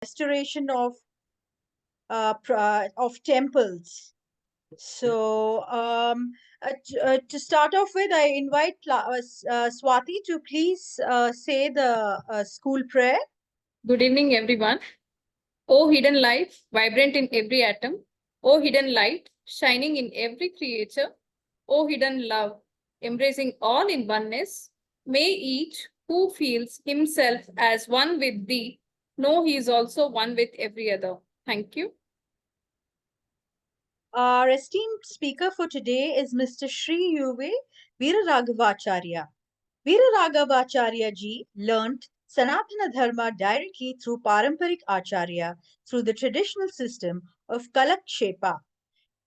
restoration of temples. So, to start off with, I invite Swati to please say the school prayer. Good evening, everyone. O hidden light, vibrant in every atom. O hidden light, shining in every creature. O hidden love, embracing all in oneness. May each who feels himself as one with thee know he is also one with every other. Thank you. Our esteemed speaker for today is Mr. Shri U, Veeraraghavacharya. Veeraraghavacharya ji learnt Sanatana Dharma directly through Paramparik Acharya through the traditional system of Kalakshepa.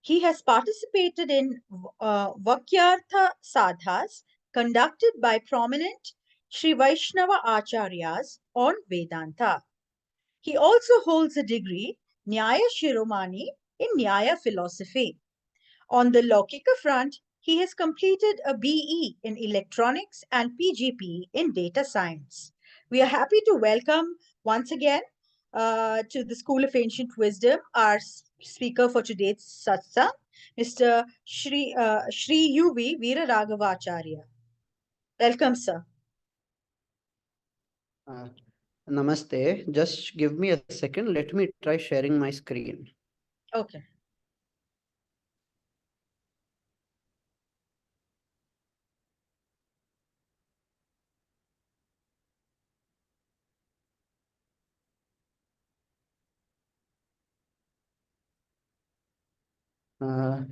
He has participated in Vakyartha Sadhas conducted by prominent Sri Vaishnava Acharyas on Vedanta. He also holds a degree, Nyaya Shiromani, in Nyaya philosophy. On the Laukika front, he has completed a BE in electronics and PGP in data science. We are happy to welcome once again to the School of Ancient Wisdom our speaker for today's satsang, Mr. Shri U Veeraraghavacharya. Welcome, sir. Namaste. Just give me a second. Let me try sharing my screen. Okay.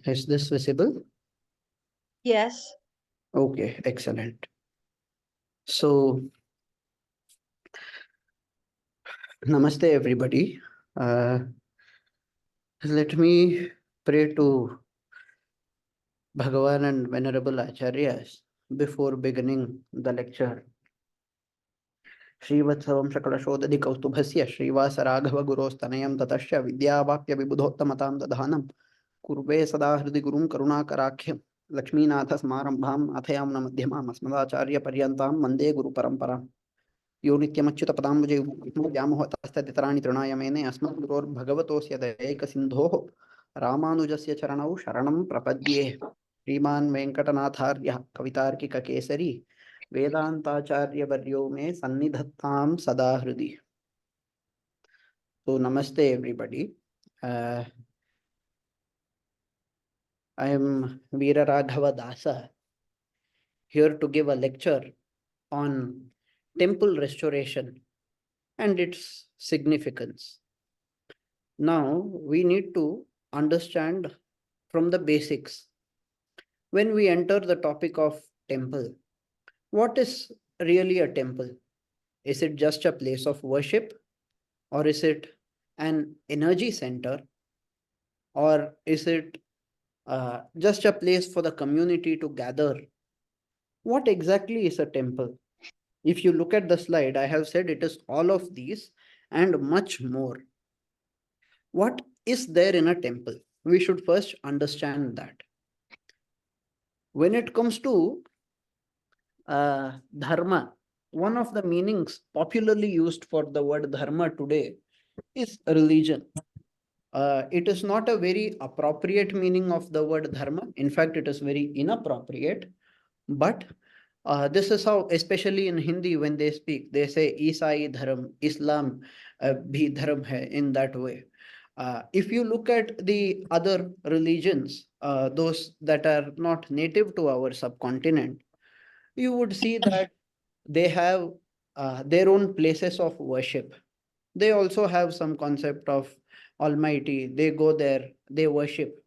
Is this visible? Yes. Okay, excellent. So, namaste, everybody. Let me pray to Bhagavan and Venerable Acharyas before beginning the lecture. श्रीवत्सवं सकलशोदधिकौस्तुभस्य श्रीवासराघवगुरोस्तनयं ततश्च विद्यावाप्यविबुधोत्तमतां दधानं कुर्वे सदा हृदि गुरुं करुणाकराख्यं लक्ष्मीनाथसमारम्भां अथयां न मध्यमाम् अस्मदाचार्यपर्यन्तां वन्दे गुरुपरम्पराम् यो नित्यमच्युतपदाम्बुजयुग्मव्यामोहतस्तदितराणि तृणाय मेने अस्मद्गुरोर्भगवतोऽस्य दयैकसिन्धोः रामानुजस्य चरणौ शरणं प्रपद्ये श्रीमान् वेङ्कटनाथार्यः कवितार्किककेसरी वेदांताचार्यवर्यो में सन्निधत्तां सदा हृदि. So namaste everybody. I am Veeraraghava Dasa here to give a lecture on temple restoration and its significance. Now we need to understand from the basics. When we enter the topic of temple, what is really a temple? Is it just a place of worship, or is it an energy center, or is it just a place for the community to gather? What exactly is a temple? If you look at the slide, I have said it is all of these and much more. What is there in a temple? We should first understand that. When it comes to dharma, one of the meanings popularly used for the word dharma today is religion. It is not a very appropriate meaning of the word dharma. In fact, it is very inappropriate. But this is how, especially in Hindi, when they speak, they say Isai Dharam, Islam bhi dharam hai, in that way. If you look at the other religions, those that are not native to our subcontinent, you would see that they have their own places of worship. They also have some concept of Almighty. They go there, they worship.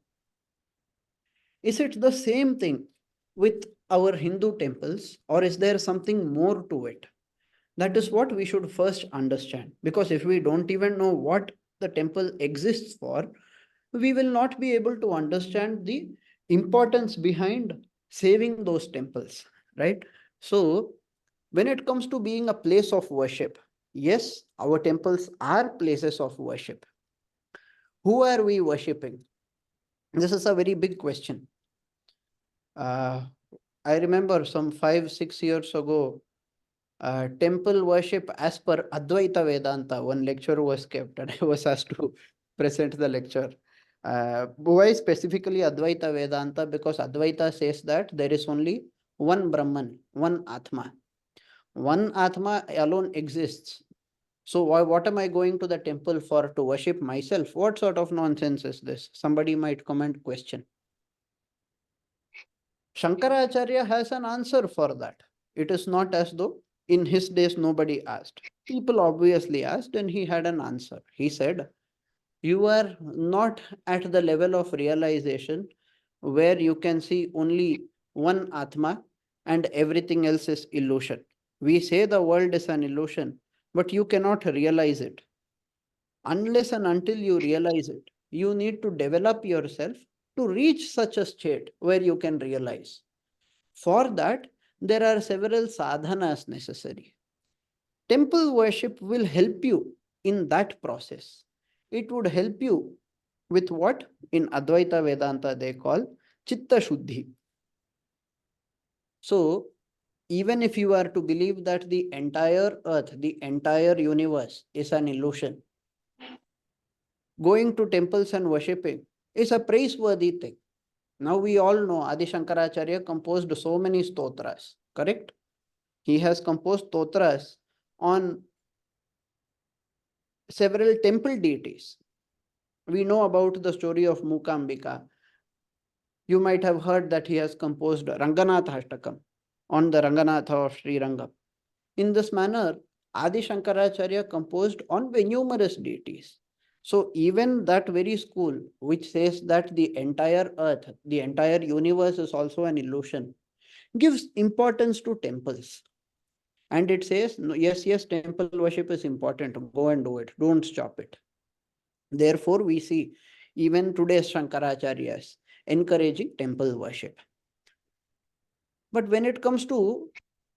Is it the same thing with our Hindu temples, or is there something more to it? That is what we should first understand. Because if we don't even know what the temple exists for, we will not be able to understand the importance behind saving those temples, right? So, when it comes to being a place of worship, yes, our temples are places of worship. Who are we worshipping? This is a very big question. I remember some 5-6 years ago, temple worship as per Advaita Vedanta. One lecture was kept and I was asked to present the lecture. Why specifically Advaita Vedanta? Because Advaita says that there is only one Brahman, one Atma. One Atma alone exists. So what am I going to the temple for, to worship myself? What sort of nonsense is this? Somebody might comment, question. Shankaracharya has an answer for that. It is not as though in his days nobody asked. People obviously asked and he had an answer. He said, you are not at the level of realization where you can see only one Atma and everything else is illusion. We say the world is an illusion, but you cannot realize it. Unless and until you realize it, you need to develop yourself to reach such a state where you can realize. For that, there are several sadhanas necessary. Temple worship will help you in that process. It would help you with what in Advaita Vedanta they call Chitta Shuddhi. So, even if you are to believe that the entire earth, the entire universe is an illusion, going to temples and worshipping is a praiseworthy thing. Now we all know Adi Shankaracharya composed so many stotras, correct? He has composed stotras on several temple deities. We know about the story of Mukambika. You might have heard that he has composed Ranganatha Ashtakam on the Ranganatha of Sri Rangam. In this manner, Adi Shankaracharya composed on numerous deities. So even that very school which says that the entire earth, the entire universe is also an illusion, gives importance to temples. And it says, yes, yes, temple worship is important. Go and do it. Don't stop it. Therefore, we see even today's Shankaracharyas encouraging temple worship. But when it comes to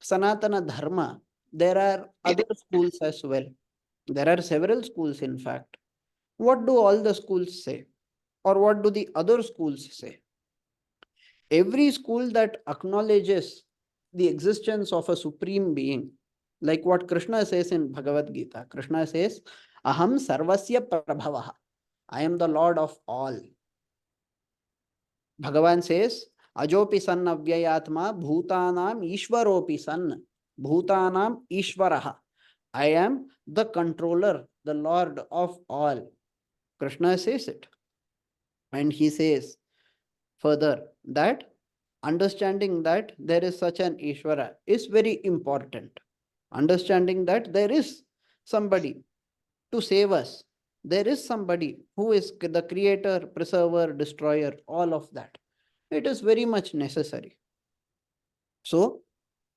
Sanatana Dharma, there are other schools as well. There are several schools, in fact. What do all the schools say? Or what do the other schools say? Every school that acknowledges the existence of a supreme being, like what Krishna says in Bhagavad Gita. Krishna says, Aham sarvasya prabhavaha. I am the Lord of all. Bhagavan says, Ajopi san avyayatma bhutanam ishvaropi san. Bhutanam ishvaraha. I am the controller, the Lord of all. Krishna says it. And he says further that understanding that there is such an Ishvara is very important. Understanding that there is somebody to save us. There is somebody who is the creator, preserver, destroyer, all of that. It is very much necessary. So,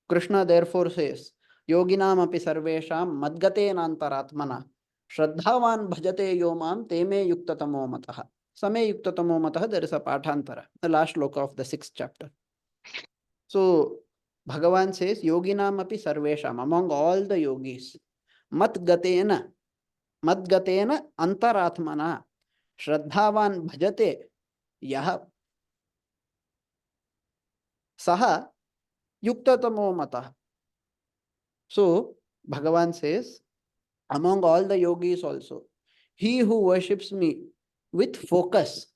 Krishna therefore says, Yoginam api sarvesham madgate nantaratmana Shraddhavan bhajate yomam teme yuktatamo mataha. Same yuktatamo mataha, there is a pathantara, the last sloka of the 6th chapter. So, Bhagavan says, Yoginam api sarvesham, among all the yogis, madgatena antaratmana Shraddhavan bhajate yaha saha yuktatamo mataha. So, Bhagavan says, among all the yogis also, he who worships me with focus,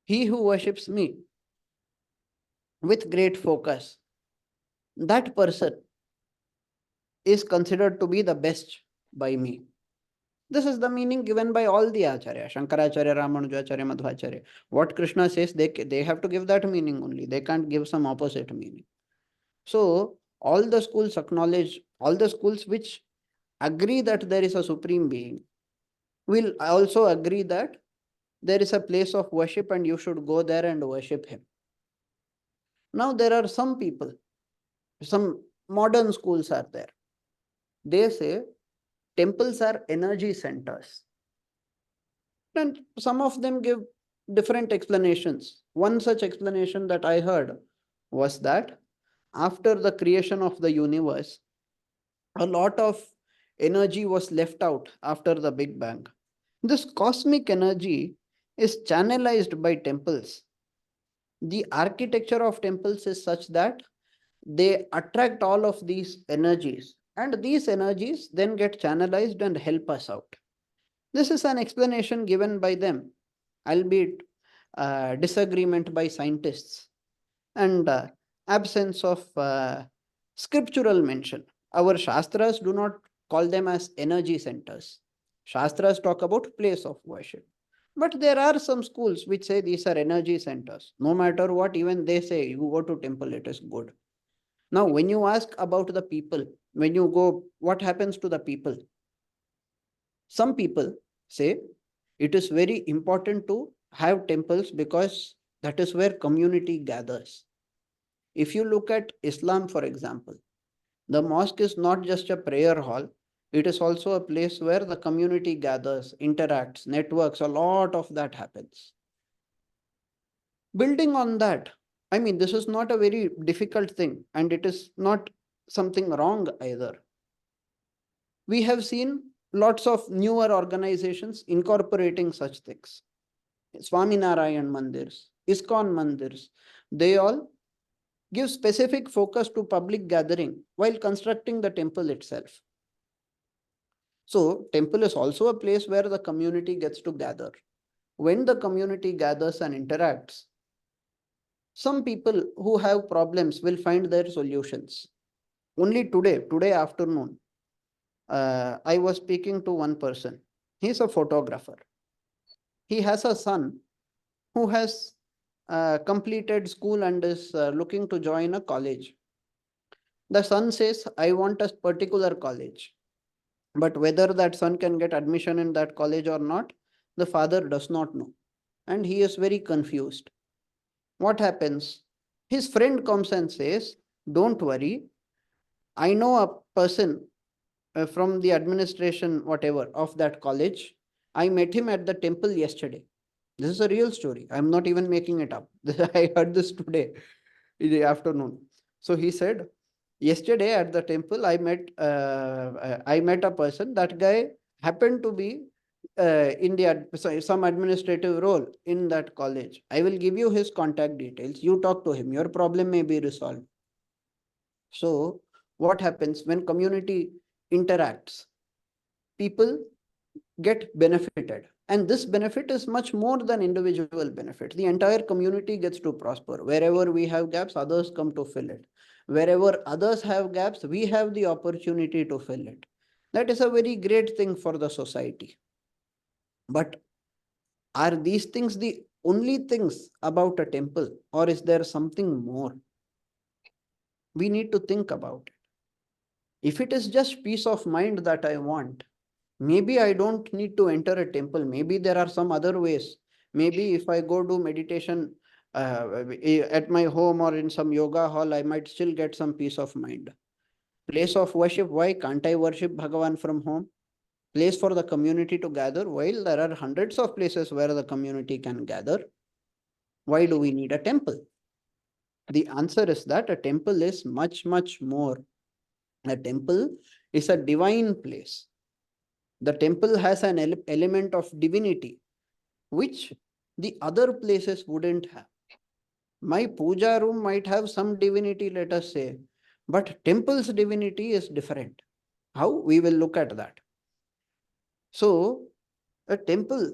he who worships me with great focus, that person is considered to be the best by me. This is the meaning given by all the Acharya, Shankaracharya, Ramanujacharya, Madhvacharya. What Krishna says, they have to give that meaning only. They can't give some opposite meaning. So, all the schools acknowledge, all the schools which agree that there is a supreme being will also agree that there is a place of worship and you should go there and worship him. Now, there are some people, some modern schools are there. They say temples are energy centers. And some of them give different explanations. One such explanation that I heard was that after the creation of the universe, a lot of energy was left out after the Big Bang. This cosmic energy is channelized by temples. The architecture of temples is such that they attract all of these energies, and these energies then get channelized and help us out. This is an explanation given by them, albeit disagreement by scientists, and absence of scriptural mention. Our Shastras do not call them as energy centers. Shastras talk about place of worship. But there are some schools which say these are energy centers. No matter what, even they say you go to temple, it is good. Now, when you ask about the people, when you go, what happens to the people? Some people say it is very important to have temples because that is where community gathers. If you look at Islam, for example, the mosque is not just a prayer hall, it is also a place where the community gathers, interacts, networks, a lot of that happens. Building on that, I mean, this is not a very difficult thing, and it is not something wrong either. We have seen lots of newer organizations incorporating such things. Swaminarayan Mandirs, ISKCON Mandirs, they all give specific focus to public gathering while constructing the temple itself. So, temple is also a place where the community gets to gather. When the community gathers and interacts, some people who have problems will find their solutions. Only today afternoon, I was speaking to one person. He's a photographer. He has a son who has completed school and is looking to join a college. The son says, I want a particular college. But whether that son can get admission in that college or not, the father does not know. And he is very confused. What happens? His friend comes and says, don't worry. I know a person from the administration, whatever, of that college. I met him at the temple yesterday. This is a real story. I'm not even making it up. I heard this today in the afternoon. So he said, yesterday at the temple, I met a person. That guy happened to be in some administrative role in that college. I will give you his contact details. You talk to him. Your problem may be resolved. So what happens when community interacts? People get benefited. And this benefit is much more than individual benefit. The entire community gets to prosper. Wherever we have gaps, others come to fill it. Wherever others have gaps, we have the opportunity to fill it. That is a very great thing for the society. But are these things the only things about a temple, or is there something more? We need to think about it. If it is just peace of mind that I want, maybe I don't need to enter a temple. Maybe there are some other ways. Maybe if I go do meditation at my home or in some yoga hall, I might still get some peace of mind. Place of worship, why can't I worship Bhagavan from home? Place for the community to gather. While there are hundreds of places where the community can gather, why do we need a temple? The answer is that a temple is much, much more. A temple is a divine place. The temple has an element of divinity, which the other places wouldn't have. My puja room might have some divinity, let us say, but temple's divinity is different. How? We will look at that. So, a temple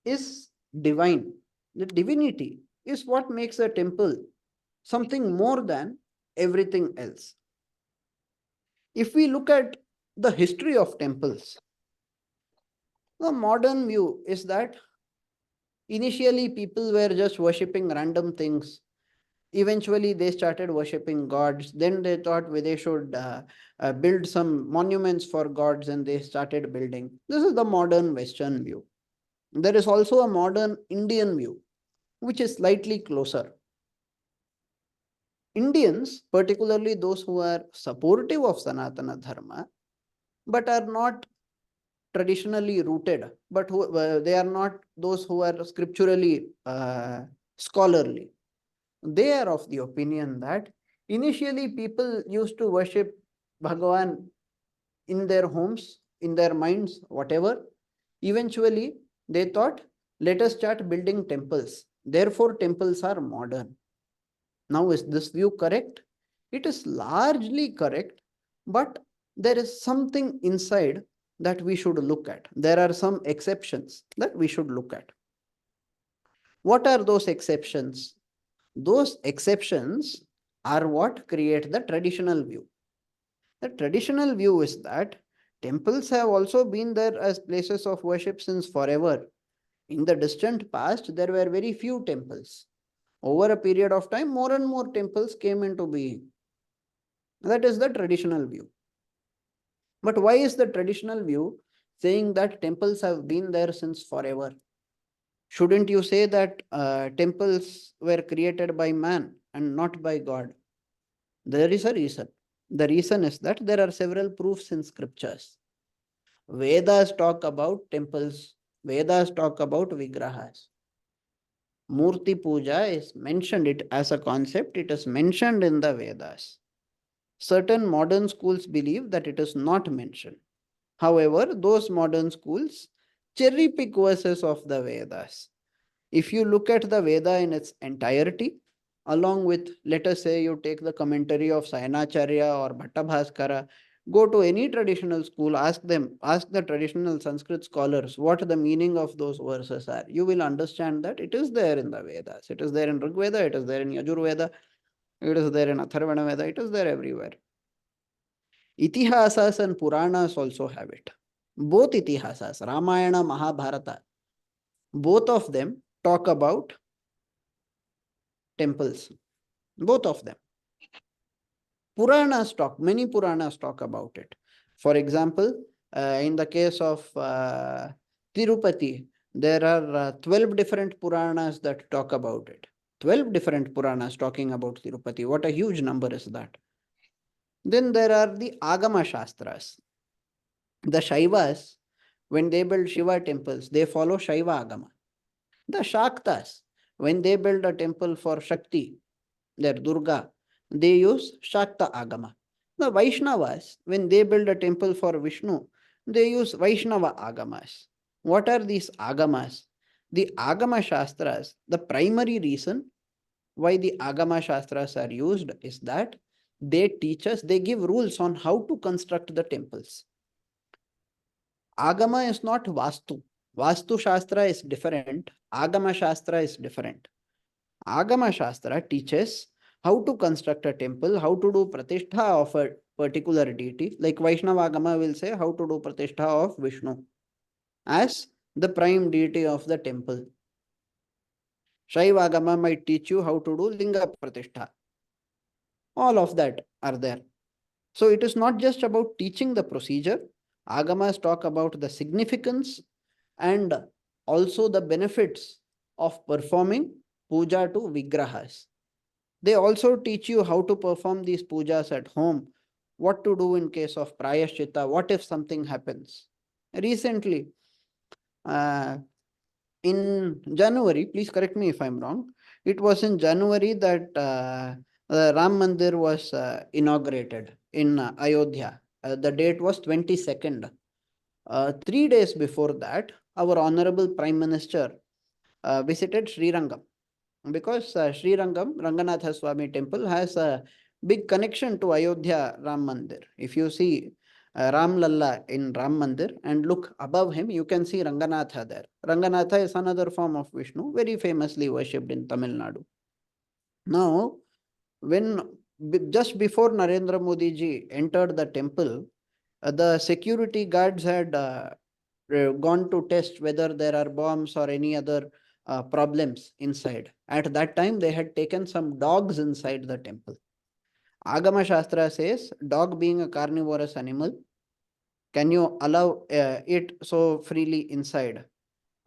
is divine. The divinity is what makes a temple something more than everything else. If we look at the history of temples, the modern view is that initially people were just worshipping random things. Eventually, they started worshipping gods. Then they thought they should build some monuments for gods, and they started building. This is the modern Western view. There is also a modern Indian view, which is slightly closer. Indians, particularly those who are supportive of Sanatana Dharma, but are not traditionally rooted, but who, they are not those who are scripturally scholarly. They are of the opinion that initially people used to worship Bhagavan in their homes, in their minds, whatever. Eventually, they thought, let us start building temples. Therefore, temples are modern. Now, is this view correct? It is largely correct, but there is something inside that we should look at. There are some exceptions that we should look at. What are those exceptions? Those exceptions are what create the traditional view. The traditional view is that temples have also been there as places of worship since forever. In the distant past, there were very few temples. Over a period of time, more and more temples came into being. That is the traditional view. But why is the traditional view saying that temples have been there since forever? Shouldn't you say that temples were created by man and not by God? There is a reason. The reason is that there are several proofs in scriptures. Vedas talk about temples, Vedas talk about vigrahas. Murti puja is mentioned it as a concept, it is mentioned in the Vedas. Certain modern schools believe that it is not mentioned. However, those modern schools cherry pick verses of the Vedas. If you look at the Veda in its entirety, along with, let us say, you take the commentary of Sayanacharya or Bhattabhaskara, go to any traditional school, ask the traditional Sanskrit scholars what the meaning of those verses are. You will understand that it is there in the Vedas. It is there in Rig Veda, it is there in Yajurveda, it is there in Atharvana Veda, it is there everywhere. Itihasas and Puranas also have it. Both Itihasas, Ramayana, Mahabharata, both of them talk about temples. Both of them. Many Puranas talk about it. For example, in the case of Tirupati, there are 12 different Puranas that talk about it. 12 different Puranas talking about Tirupati. What a huge number is that. Then there are the Agama Shastras. The Shaivas, when they build Shiva temples, they follow Shaiva Agama. The Shaktas, when they build a temple for Shakti, their Durga, they use Shakta Agama. The Vaishnavas, when they build a temple for Vishnu, they use Vaishnava Agamas. What are these Agamas? The Agama Shastras, the primary reason why the Agama Shastras are used is that they teach us, they give rules on how to construct the temples. Agama is not Vastu. Vastu Shastra is different. Agama Shastra is different. Agama Shastra teaches how to construct a temple, how to do pratishtha of a particular deity. Like Vaishnava Agama will say how to do pratishtha of Vishnu as the prime deity of the temple. Shaiva Agama might teach you how to do Linga pratishtha. All of that are there. So it is not just about teaching the procedure. Agamas talk about the significance and also the benefits of performing puja to vigrahas. They also teach you how to perform these pujas at home, what to do in case of prayashchitta, what if something happens. Recently, in January, please correct me if I'm wrong, it was in January that Ram Mandir was inaugurated in Ayodhya. The date was 22nd. 3 days before that, our Honorable Prime Minister visited Sri Rangam because Sri Rangam, Ranganatha Swami temple has a big connection to Ayodhya Ram Mandir. If you see Ram Lalla in Ram Mandir and look above him, you can see Ranganatha there. Ranganatha is another form of Vishnu, very famously worshipped in Tamil Nadu. Now, when just before Narendra Modi ji entered the temple, the security guards had gone to test whether there are bombs or any other problems inside. At that time, they had taken some dogs inside the temple. Agama Shastra says, dog being a carnivorous animal, can you allow it so freely inside?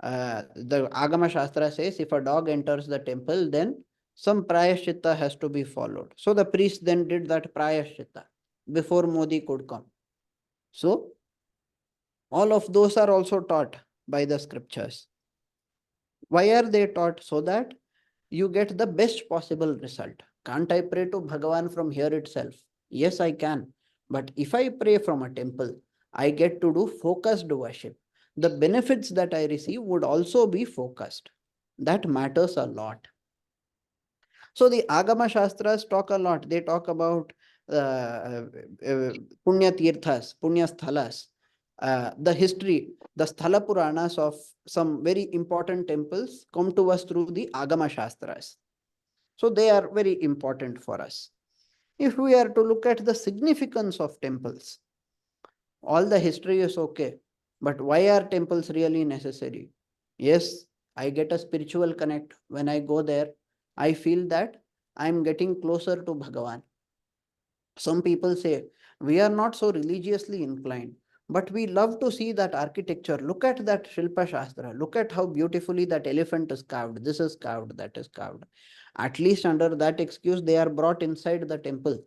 The Agama Shastra says, if a dog enters the temple, then some prayashchitta has to be followed. So the priest then did that prayashchitta before Modi could come. So all of those are also taught by the scriptures. Why are they taught? So that you get the best possible result. Can't I pray to Bhagavan from here itself? Yes, I can. But if I pray from a temple, I get to do focused worship. The benefits that I receive would also be focused. That matters a lot. So the Agama Shastras talk a lot. They talk about Punya Tirthas, Punya Sthalas, the history, the Sthala Puranas of some very important temples come to us through the Agama Shastras. So they are very important for us. If we are to look at the significance of temples, all the history is okay, but why are temples really necessary? Yes, I get a spiritual connect when I go there. I feel that I'm getting closer to Bhagavan. Some people say we are not so religiously inclined, but we love to see that architecture. Look at that Shilpa Shastra. Look at how beautifully that elephant is carved. This is carved, that is carved. At least under that excuse, they are brought inside the temple.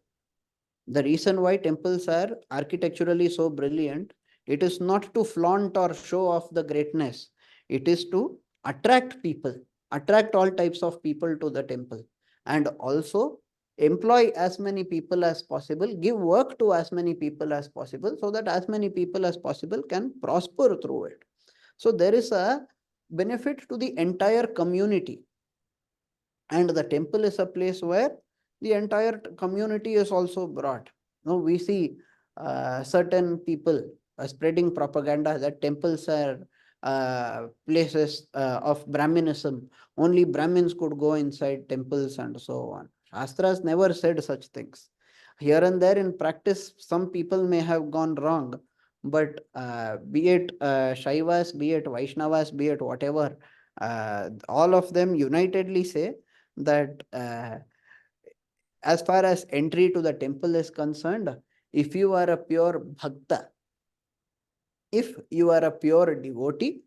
The reason why temples are architecturally so brilliant, it is not to flaunt or show off the greatness. It is to attract people, attract all types of people to the temple, and also employ as many people as possible, give work to as many people as possible, so that as many people as possible can prosper through it. So there is a benefit to the entire community. And the temple is a place where the entire community is also brought. Now we see certain people spreading propaganda that temples are places of Brahminism. Only Brahmins could go inside temples and so on. Shastras never said such things. Here and there in practice, some people may have gone wrong, but be it Shaivas, be it Vaishnavas, be it whatever, all of them unitedly say that as far as entry to the temple is concerned, if you are a pure bhakta, if you are a pure devotee,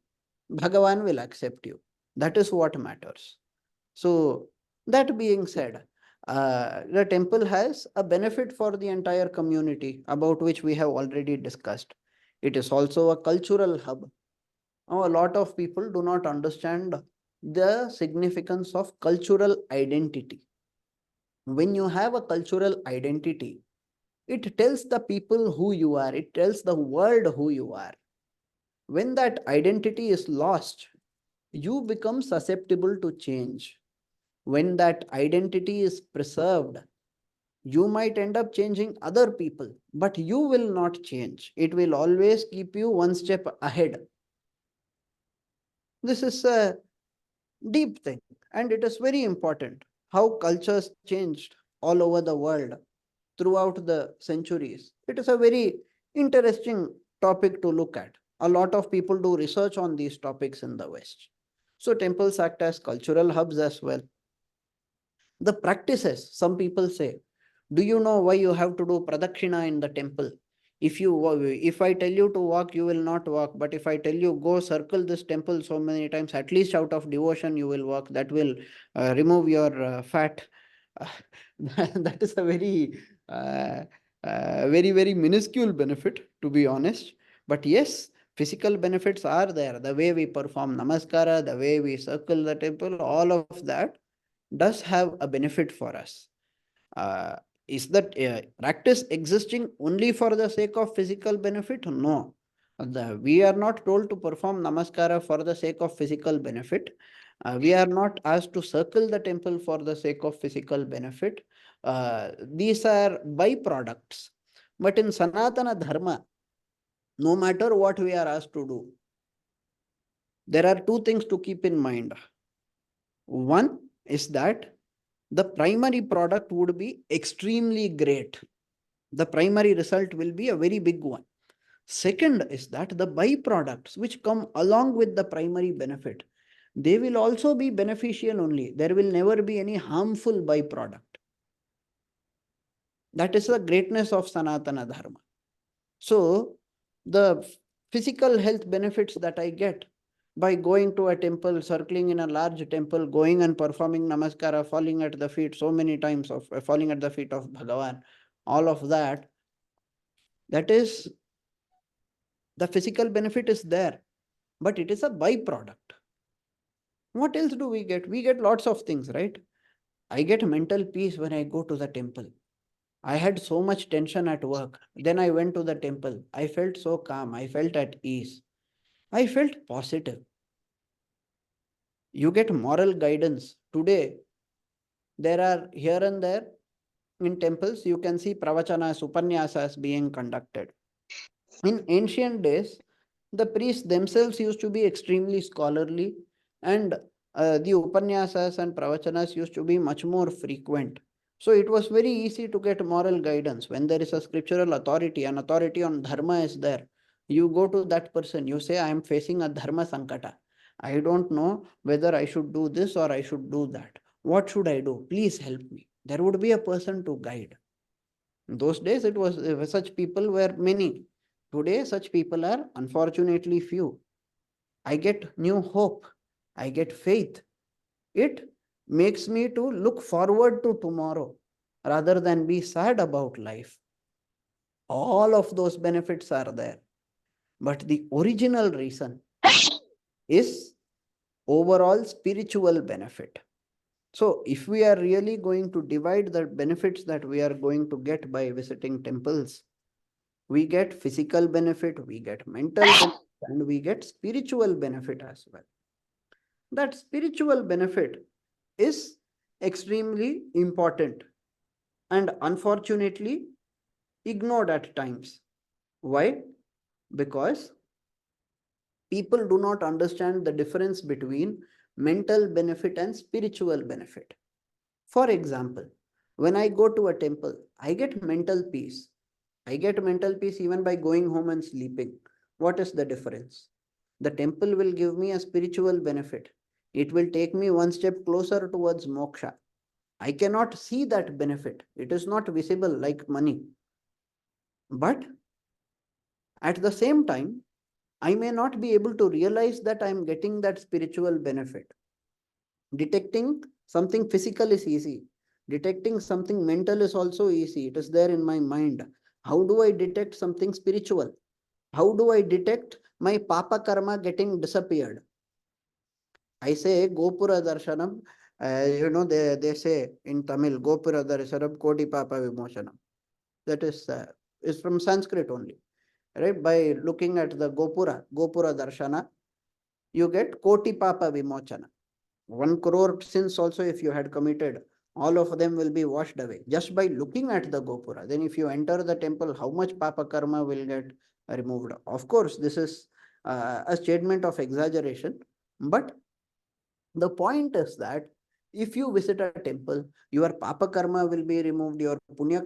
Bhagavan will accept you. That is what matters. So, that being said, the temple has a benefit for the entire community about which we have already discussed. It is also a cultural hub. Now, a lot of people do not understand the significance of cultural identity. When you have a cultural identity, it tells the people who you are, it tells the world who you are. When that identity is lost, you become susceptible to change. When that identity is preserved, you might end up changing other people, but you will not change. It will always keep you one step ahead. This is a deep thing, and it is very important how cultures changed all over the world throughout the centuries. It is a very interesting topic to look at. A lot of people do research on these topics in the West. So temples act as cultural hubs as well. The practices, some people say, do you know why you have to do pradakshina in the temple? If I tell you to walk, you will not walk. But if I tell you go circle this temple so many times, at least out of devotion, you will walk. That will remove your fat. That is a very minuscule benefit, to be honest. But yes, physical benefits are there. The way we perform namaskara, the way we circle the temple, all of that does have a benefit for us. Uh, is that practice existing only for the sake of physical benefit? No. We are not told to perform namaskara for the sake of physical benefit. We are not asked to circle the temple for the sake of physical benefit. These are byproducts. But in Sanatana Dharma, no matter what we are asked to do, there are two things to keep in mind. One is that the primary product would be extremely great. The primary result will be a very big one. Second is that the byproducts which come along with the primary benefit, they will also be beneficial only. There will never be any harmful byproduct. That is the greatness of Sanatana Dharma. So, the physical health benefits that I get by going to a temple, circling in a large temple, going and performing namaskara, falling at the feet so many times of falling at the feet of Bhagavan, all of that, that is the physical benefit is there, but it is a byproduct. What else do we get? We get lots of things, right? I get mental peace when I go to the temple. I had so much tension at work. Then I went to the temple. I felt so calm. I felt at ease. I felt positive. You get moral guidance. Today, there are here and there in temples, you can see pravachanas, upanyasas being conducted. In ancient days, the priests themselves used to be extremely scholarly, and the upanyasas and pravachanas used to be much more frequent. So it was very easy to get moral guidance. When there is a scriptural authority, an authority on dharma is there, you go to that person, you say, I am facing a dharma sankata. I don't know whether I should do this or I should do that. What should I do? Please help me. There would be a person to guide. In those days, it was such people were many. Today, such people are unfortunately few. I get new hope. I get faith. It makes me to look forward to tomorrow rather than be sad about life. All of those benefits are there. But the original reason is overall spiritual benefit. So, if we are really going to divide the benefits that we are going to get by visiting temples, we get physical benefit, we get mental benefit, and we get spiritual benefit as well. That spiritual benefit is extremely important and unfortunately ignored at times. Why? Because people do not understand the difference between mental benefit and spiritual benefit. For example, when I go to a temple, I get mental peace. I get mental peace even by going home and sleeping. What is the difference? The temple will give me a spiritual benefit. It will take me one step closer towards moksha. I cannot see that benefit. It is not visible like money. But at the same time, I may not be able to realize that I am getting that spiritual benefit. Detecting something physical is easy. Detecting something mental is also easy. It is there in my mind. How do I detect something spiritual? How do I detect my papa karma getting disappeared? I say Gopura Darshanam. They say in Tamil, Gopura Darshanam Koti Papa Vimoshanam. That is from Sanskrit only. Right? By looking at the Gopura Darshana, you get Koti Papa Vimochana. 1 crore sins also, if you had committed, all of them will be washed away just by looking at the Gopura. Then, if you enter the temple, how much Papa Karma will get removed? Of course, this is a statement of exaggeration, but the point is that if you visit a temple, your Papa Karma will be removed, your Punya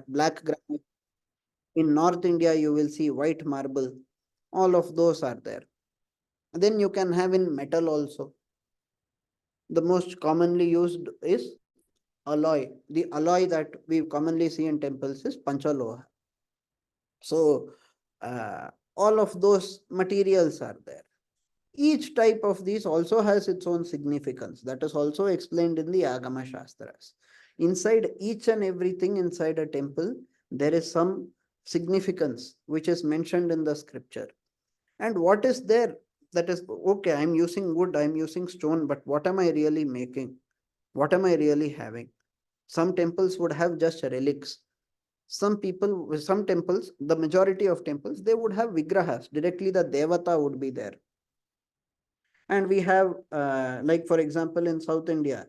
black granite. In North India, you will see white marble. All of those are there. Then you can have in metal also. The most commonly used is alloy. The alloy that we commonly see in temples is Panchaloha. So all of those materials are there. Each type of these also has its own significance. That is also explained in the Agama Shastras. Inside each and everything inside a temple, there is some significance which is mentioned in the scripture. And what is there? That is, okay, I'm using wood, I'm using stone, but what am I really making? What am I really having? Some temples would have just relics. Some temples, the majority of temples, they would have vigrahas. Directly the devata would be there. And we have, like for example, in South India,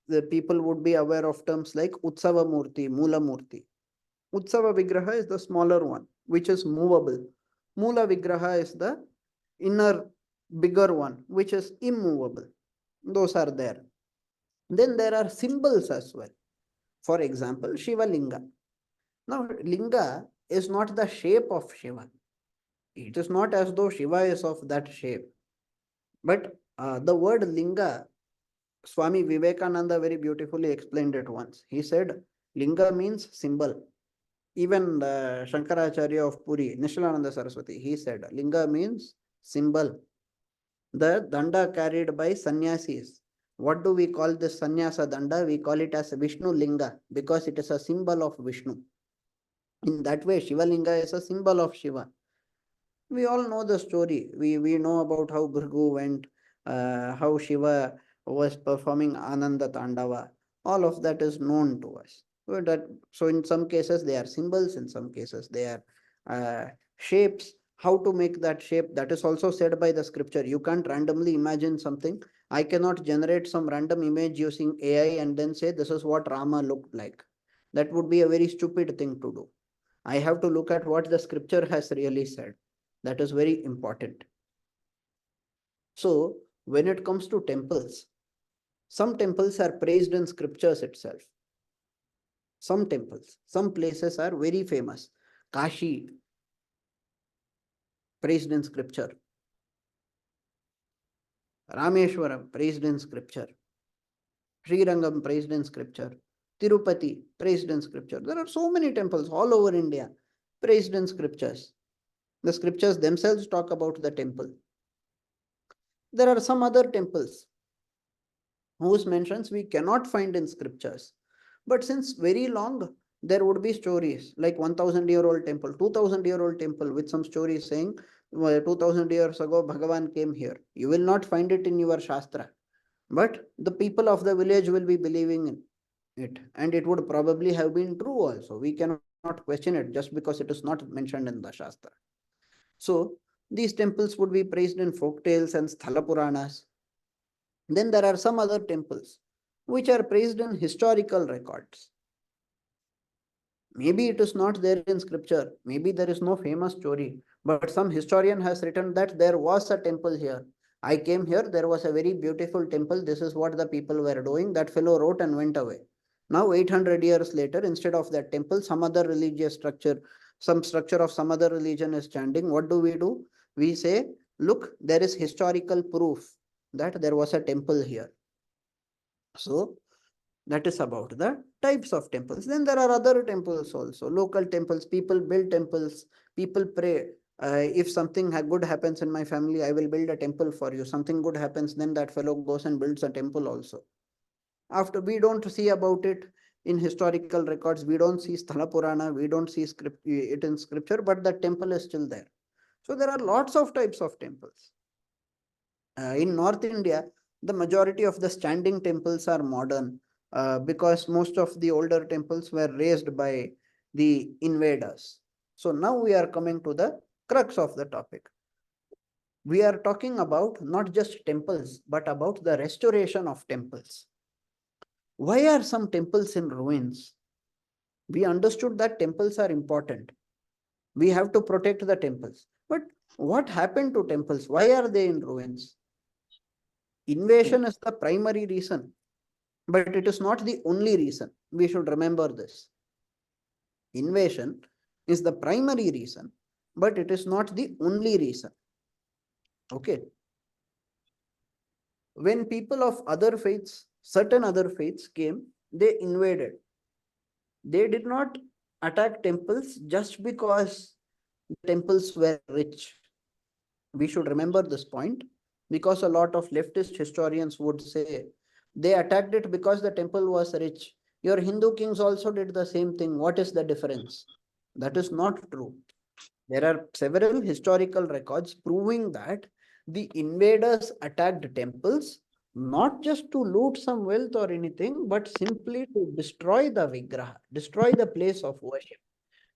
the people would be aware of terms like Utsava Murti, Mula Murti. Utsava Vigraha is the smaller one, which is movable. Mula Vigraha is the inner, bigger one, which is immovable. Those are there. Then there are symbols as well. For example, Shiva Linga. Now, Linga is not the shape of Shiva. It is not as though Shiva is of that shape. But the word Linga, Swami Vivekananda very beautifully explained it once. He said, Linga means symbol. Even Shankaracharya of Puri, Nishalananda Saraswati, he said, Linga means symbol. The danda carried by sannyasis, What do we call this sannyasa danda? We call it as Vishnu Linga because it is a symbol of Vishnu. In that way, Shiva Linga is a symbol of Shiva. We all know the story. We know about how Bhrigu went, how Shiva was performing Ananda Tandava. All of that is known to us. So in some cases they are symbols, in some cases they are shapes. How to make that shape, that is also said by the scripture. You can't randomly imagine something. I cannot generate some random image using AI and then say this is what Rama looked like. That would be a very stupid thing to do. I have to look at what the scripture has really said. That is very important. So, when it comes to temples, some temples are praised in scriptures itself. Some temples, some places are very famous. Kashi, praised in scripture. Rameshwaram, praised in scripture. Srirangam, praised in scripture. Tirupati, praised in scripture. There are so many temples all over India, praised in scriptures. The scriptures themselves talk about the temple. There are some other temples whose mentions we cannot find in scriptures. But since very long, there would be stories like 1000-year-old temple, 2000-year-old temple with some stories saying 2000 years ago Bhagavan came here. You will not find it in your Shastra. But the people of the village will be believing in it. And it would probably have been true also. We cannot question it just because it is not mentioned in the Shastra. So these temples would be praised in folk tales and Sthala Puranas. Then there are some other temples which are praised in historical records. Maybe it is not there in scripture, maybe there is no famous story, but some historian has written that there was a temple here. I came here, there was a very beautiful temple, this is what the people were doing. That fellow wrote and went away. Now 800 years later, instead of that temple, some other religious structure, some structure of some other religion is standing. What do? We say, look, there is historical proof that there was a temple here. So that is about the types of temples. Then there are other temples also, local temples. People build temples, people pray. If something good happens in my family, I will build a temple for you. Something good happens, then that fellow goes and builds a temple also. After, we don't see about it in historical records, we don't see Sthala Purana, we don't see it in scripture, but the temple is still there. So there are lots of types of temples. In North India, the majority of the standing temples are modern because most of the older temples were raised by the invaders. So now we are coming to the crux of the topic. We are talking about not just temples, but about the restoration of temples. Why are some temples in ruins? We understood that temples are important. We have to protect the temples. But what happened to temples? Why are they in ruins? Invasion is the primary reason, but it is not the only reason. We should remember this. Invasion is the primary reason, but it is not the only reason. Okay. When people of other faiths, certain other faiths came, they invaded. They did not attack temples just because the temples were rich. We should remember this point because a lot of leftist historians would say they attacked it because the temple was rich. Your Hindu kings also did the same thing. What is the difference? That is not true. There are several historical records proving that the invaders attacked temples not just to loot some wealth or anything, but simply to destroy the Vigraha, destroy the place of worship.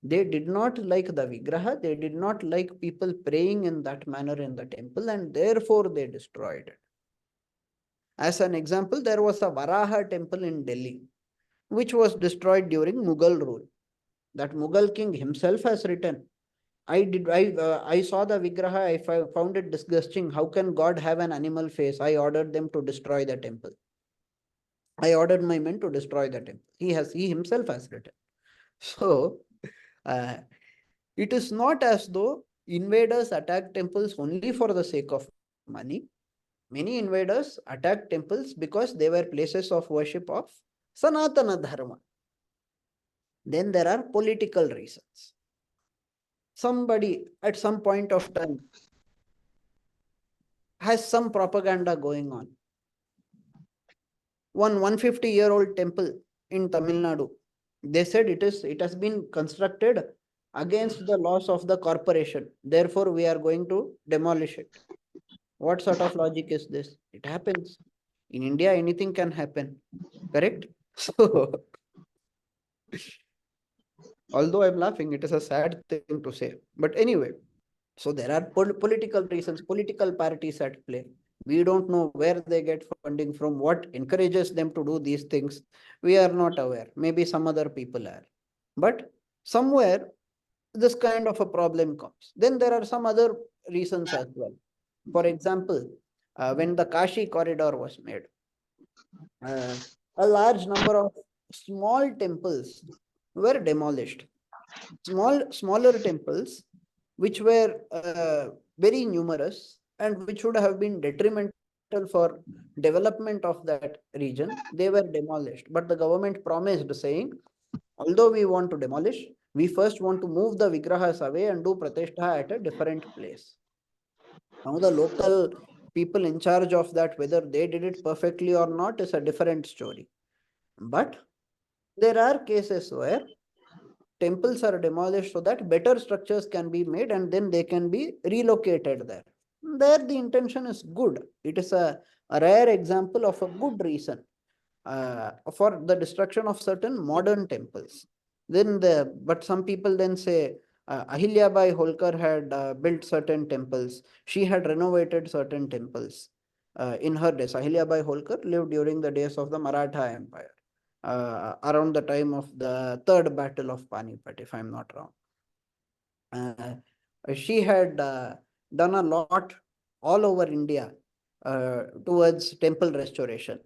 They did not like the Vigraha, they did not like people praying in that manner in the temple, and therefore they destroyed it. As an example, there was a Varaha temple in Delhi, which was destroyed during Mughal rule. That Mughal king himself has written, I saw the Vigraha, I found it disgusting. How can God have an animal face? I ordered them to destroy the temple. I ordered my men to destroy the temple. He himself has written. So, uh, it is not as though invaders attack temples only for the sake of money. Many invaders attack temples because they were places of worship of Sanatana Dharma. Then there are political reasons. Somebody at some point of time has some propaganda going on. one 150-year-old temple in Tamil Nadu. They said it has been constructed against the laws of the corporation. Therefore, we are going to demolish it. What sort of logic is this? It happens. In India, anything can happen. Correct? So, although I'm laughing, it is a sad thing to say. But anyway, so there are political reasons, political parties at play. We don't know where they get funding from, what encourages them to do these things. We are not aware. Maybe some other people are. But somewhere this kind of a problem comes. Then there are some other reasons as well. For example, when the Kashi corridor was made, uh, a large number of small temples were demolished. Smaller temples, which were very numerous and which would have been detrimental for development of that region, they were demolished. But the government promised, saying, although we want to demolish, we first want to move the vigrahas away and do pratishtha at a different place. Now the local people in charge of that, whether they did it perfectly or not, is a different story. But there are cases where temples are demolished so that better structures can be made and then they can be relocated there. There the intention is good. It is a rare example of a good reason for the destruction of certain modern temples. But some people then say Ahilyabai Holkar had built certain temples. She had renovated certain temples in her days. Ahilyabai Holkar lived during the days of the Maratha Empire, around the time of the third battle of Panipat, if I'm not wrong. She had done a lot all over India towards temple restoration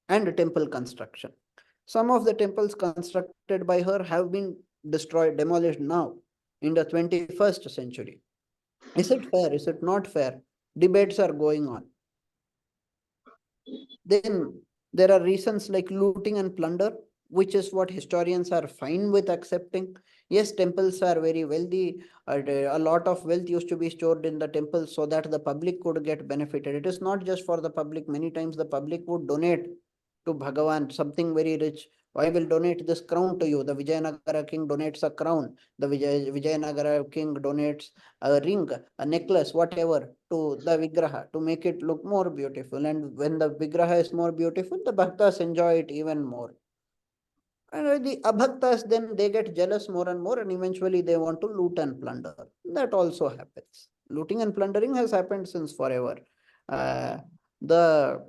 and temple construction. Some of the temples constructed by her have been destroyed, demolished now in the 21st century. Is it fair? Is it not fair? Debates are going on. Then there are reasons like looting and plunder, which is what historians are fine with accepting. Yes, temples are very wealthy. A lot of wealth used to be stored in the temples so that the public could get benefited. It is not just for the public. Many times the public would donate to Bhagavan something very rich. I will donate this crown to you. The Vijayanagara king donates a crown. The Vijayanagara king donates a ring, a necklace, whatever, to the Vigraha to make it look more beautiful. And when the Vigraha is more beautiful, the Bhaktas enjoy it even more. And the Abhaktas, then they get jealous more and more, and eventually they want to loot and plunder. That also happens. Looting and plundering has happened since forever. The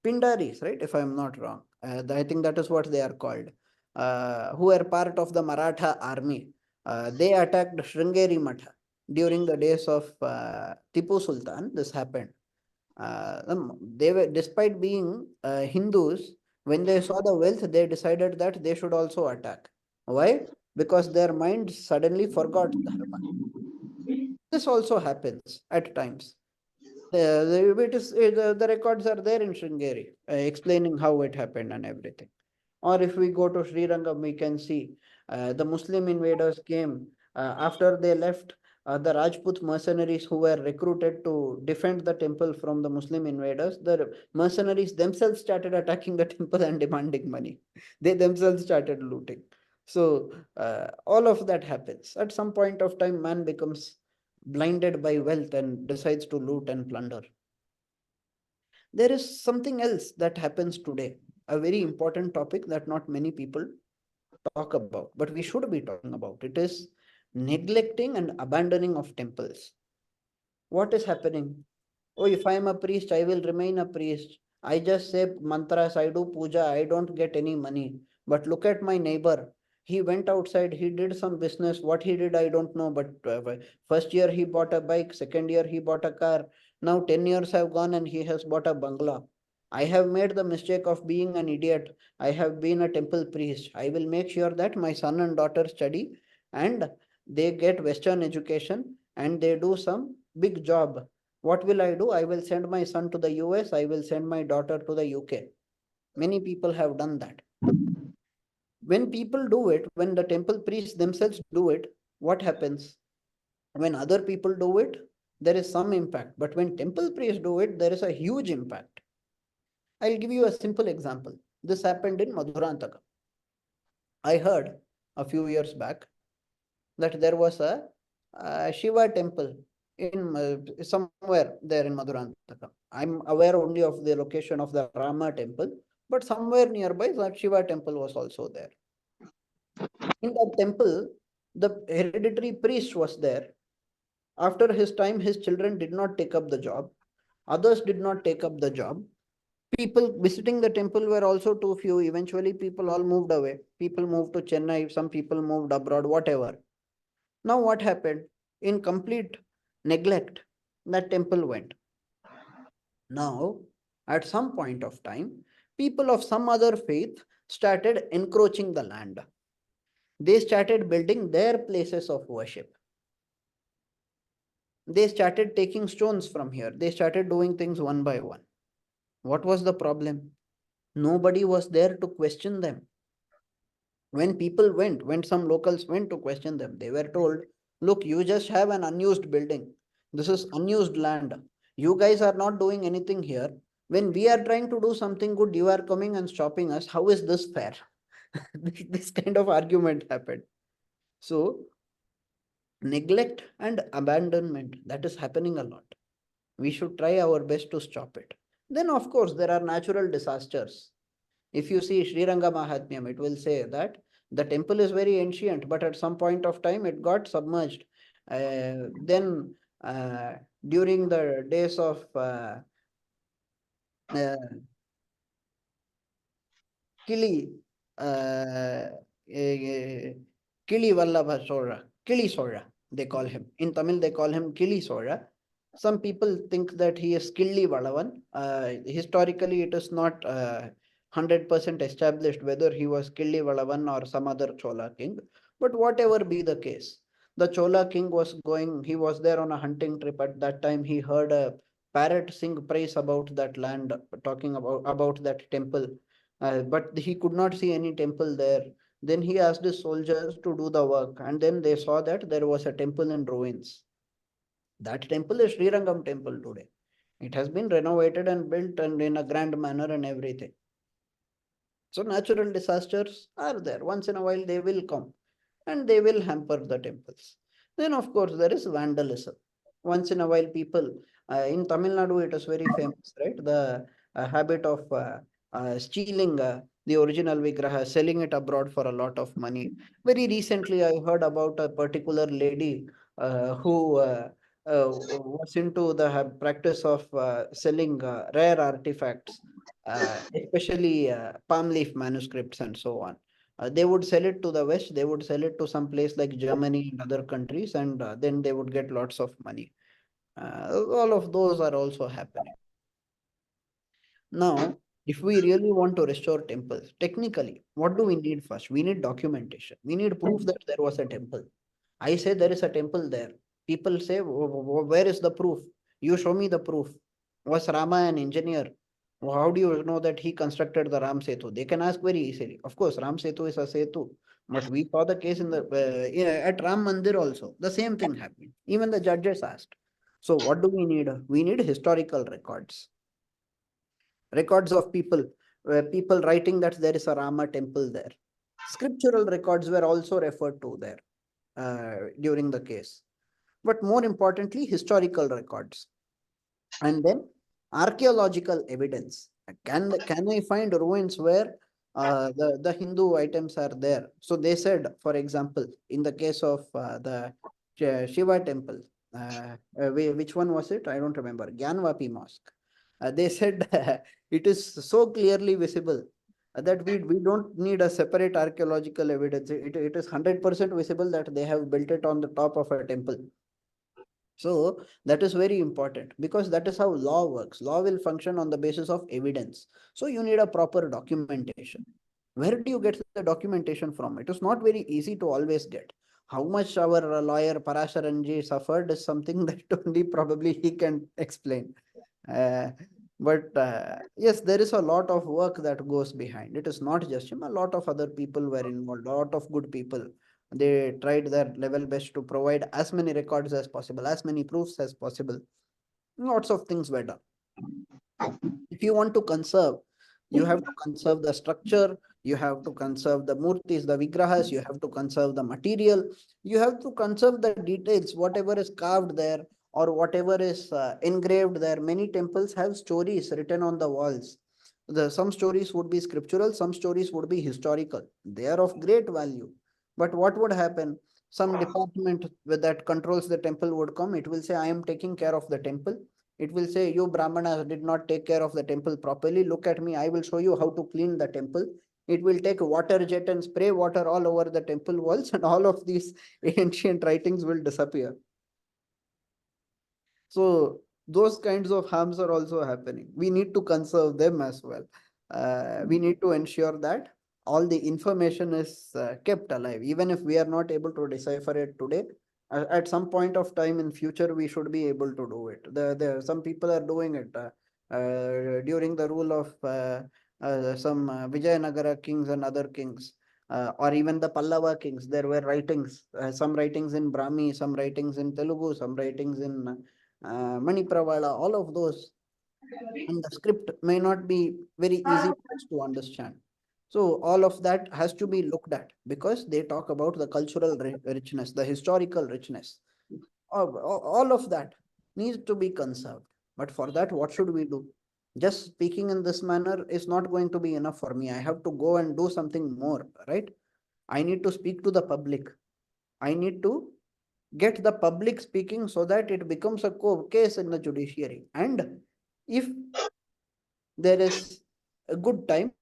Pindaris, right? If I'm not wrong, I think that is what they are called, who were part of the Maratha army. They attacked Sringeri Matha during the days of Tipu Sultan. This happened. They were, despite being Hindus, when they saw the wealth, they decided that they should also attack. Why? Because their minds suddenly forgot dharma. This also happens at times. The records are there in Sringeri, explaining how it happened and everything. Or if we go to Sri Rangam, we can see the Muslim invaders came after they left. The Rajput mercenaries who were recruited to defend the temple from the Muslim invaders, the mercenaries themselves started attacking the temple and demanding money. They themselves started looting. So all of that happens. At some point of time, man becomes blinded by wealth and decides to loot and plunder. There is something else that happens today, a very important topic that not many people talk about, but we should be talking about. It is neglecting and abandoning of temples. What is happening? Oh, if I am a priest, I will remain a priest. I just say mantras, I do puja, I don't get any money. But look at my neighbor. He went outside, he did some business. What he did, I don't know. But first year he bought a bike, second year he bought a car. Now 10 years have gone and he has bought a bungalow. I have made the mistake of being an idiot. I have been a temple priest. I will make sure that my son and daughter study and they get Western education and they do some big job. What will I do? I will send my son to the US. I will send my daughter to the UK. Many people have done that. When people do it, when the temple priests themselves do it, what happens? When other people do it, there is some impact. But when temple priests do it, there is a huge impact. I'll give you a simple example. This happened in Madhurantaka. I heard a few years back that there was a Shiva temple in somewhere there in Madhurantaka. I'm aware only of the location of the Rama temple, but somewhere nearby that Shiva temple was also there. In that temple, the hereditary priest was there. After his time, his children did not take up the job. Others did not take up the job. People visiting the temple were also too few. Eventually, people all moved away. People moved to Chennai, some people moved abroad, whatever. Now, what happened? In complete neglect, that temple went. Now, at some point of time, people of some other faith started encroaching the land. They started building their places of worship. They started taking stones from here. They started doing things one by one. What was the problem? Nobody was there to question them. When people went, when some locals went to question them, they were told, look, you just have an unused building. This is unused land. You guys are not doing anything here. When we are trying to do something good, you are coming and stopping us. How is this fair? This kind of argument happened. So, neglect and abandonment, that is happening a lot. We should try our best to stop it. Then, of course, there are natural disasters. If you see Sri Ranga Mahatmyam, it will say that the temple is very ancient, but at some point of time it got submerged. Then, during the days of uh, Kili, Kili Vallabha Sora, Kili Sora, they call him. In Tamil, they call him Kili Sora. Some people think that he is Killi Valavan. Historically, it is not 100% established whether he was Killi Valavan or some other Chola king. But whatever be the case, the Chola king was going, he was there on a hunting trip. At that time, he heard a parrot sing praise about that land, talking about that temple. But he could not see any temple there. Then he asked his soldiers to do the work, and then they saw that there was a temple in ruins. That temple is Sri Rangam temple today. It has been renovated and built and in a grand manner and everything. So natural disasters are there. Once in a while they will come and they will hamper the temples. Then of course there is vandalism. Once in a while people, in Tamil Nadu it is very famous, right? The habit of stealing the original Vigraha, selling it abroad for a lot of money. Very recently I heard about a particular lady who was into the practice of selling rare artifacts, especially palm leaf manuscripts and so on. They would sell it to the West, they would sell it to some place like Germany and other countries, and then they would get lots of money. All of those are also happening. Now, if we really want to restore temples, technically, what do we need first? We need documentation. We need proof that there was a temple. I say there is a temple there. People say, Where is the proof? You show me the proof. Was Rama an engineer? How do you know that he constructed the Ram Setu? They can ask very easily. Of course, Ram Setu is a Setu. But we saw the case in the at Ram Mandir also. The same thing happened. Even the judges asked. So what do we need? We need historical records. Records of people writing that there is a Rama temple there. Scriptural records were also referred to there during the case. But more importantly, historical records. And then archaeological evidence. Can I find ruins where the Hindu items are there? So they said, for example, in the case of the Shiva temple, which one was it? I don't remember. Gyanvapi Mosque. They said it is so clearly visible that we don't need a separate archaeological evidence. It is 100% visible that they have built it on the top of a temple. So that is very important because that is how law works. Law will function on the basis of evidence. So you need a proper documentation. Where do you get the documentation from? It is not very easy to always get. How much our lawyer Parasharanji suffered is something that only probably he can explain. Uh, but yes, there is a lot of work that goes behind. It is not just him. A lot of other people were involved. A lot of good people, they tried their level best to provide as many records as possible, as many proofs as possible. Lots of things were done. If you want to conserve You have to conserve the structure, you have to conserve the murtis, the vigrahas, you have to conserve the material, you have to conserve the details, whatever is carved there or whatever is engraved there. Many temples have stories written on the walls. Some stories would be scriptural, some stories would be historical. They are of great value. But what would happen? Some department that controls the temple would come. It will say, I am taking care of the temple. It will say, you Brahmanas did not take care of the temple properly. Look at me. I will show you how to clean the temple. It will take water jet and spray water all over the temple walls, and all of these ancient writings will disappear. So those kinds of harms are also happening. We need to conserve them as well. We need to ensure that all the information is kept alive, even if we are not able to decipher it today. At some point of time in future, we should be able to do it. Some people are doing it during the rule of some Vijayanagara kings and other kings. Or even the Pallava kings, there were writings, some writings in Brahmi, some writings in Telugu, some writings in Manipravala, all of those. And the script may not be very easy for us to understand. So all of that has to be looked at because they talk about the cultural richness, the historical richness. All of that needs to be conserved. But for that, what should we do? Just speaking in this manner is not going to be enough for me. I have to go and do something more, right? I need to speak to the public. I need to get the public speaking so that it becomes a case in the judiciary. And if there is a good time,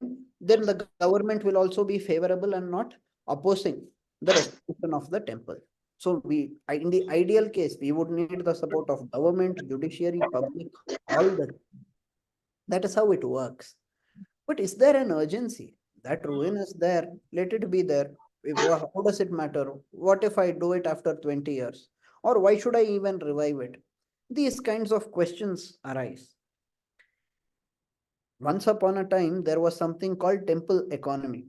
then the government will also be favorable and not opposing the restoration of the temple. So in the ideal case, we would need the support of government, judiciary, public, all the. That is how it works. But is there an urgency? That ruin is there. Let it be there. How does it matter? What if I do it after 20 years? Or why should I even revive it? These kinds of questions arise. Once upon a time, there was something called temple economy.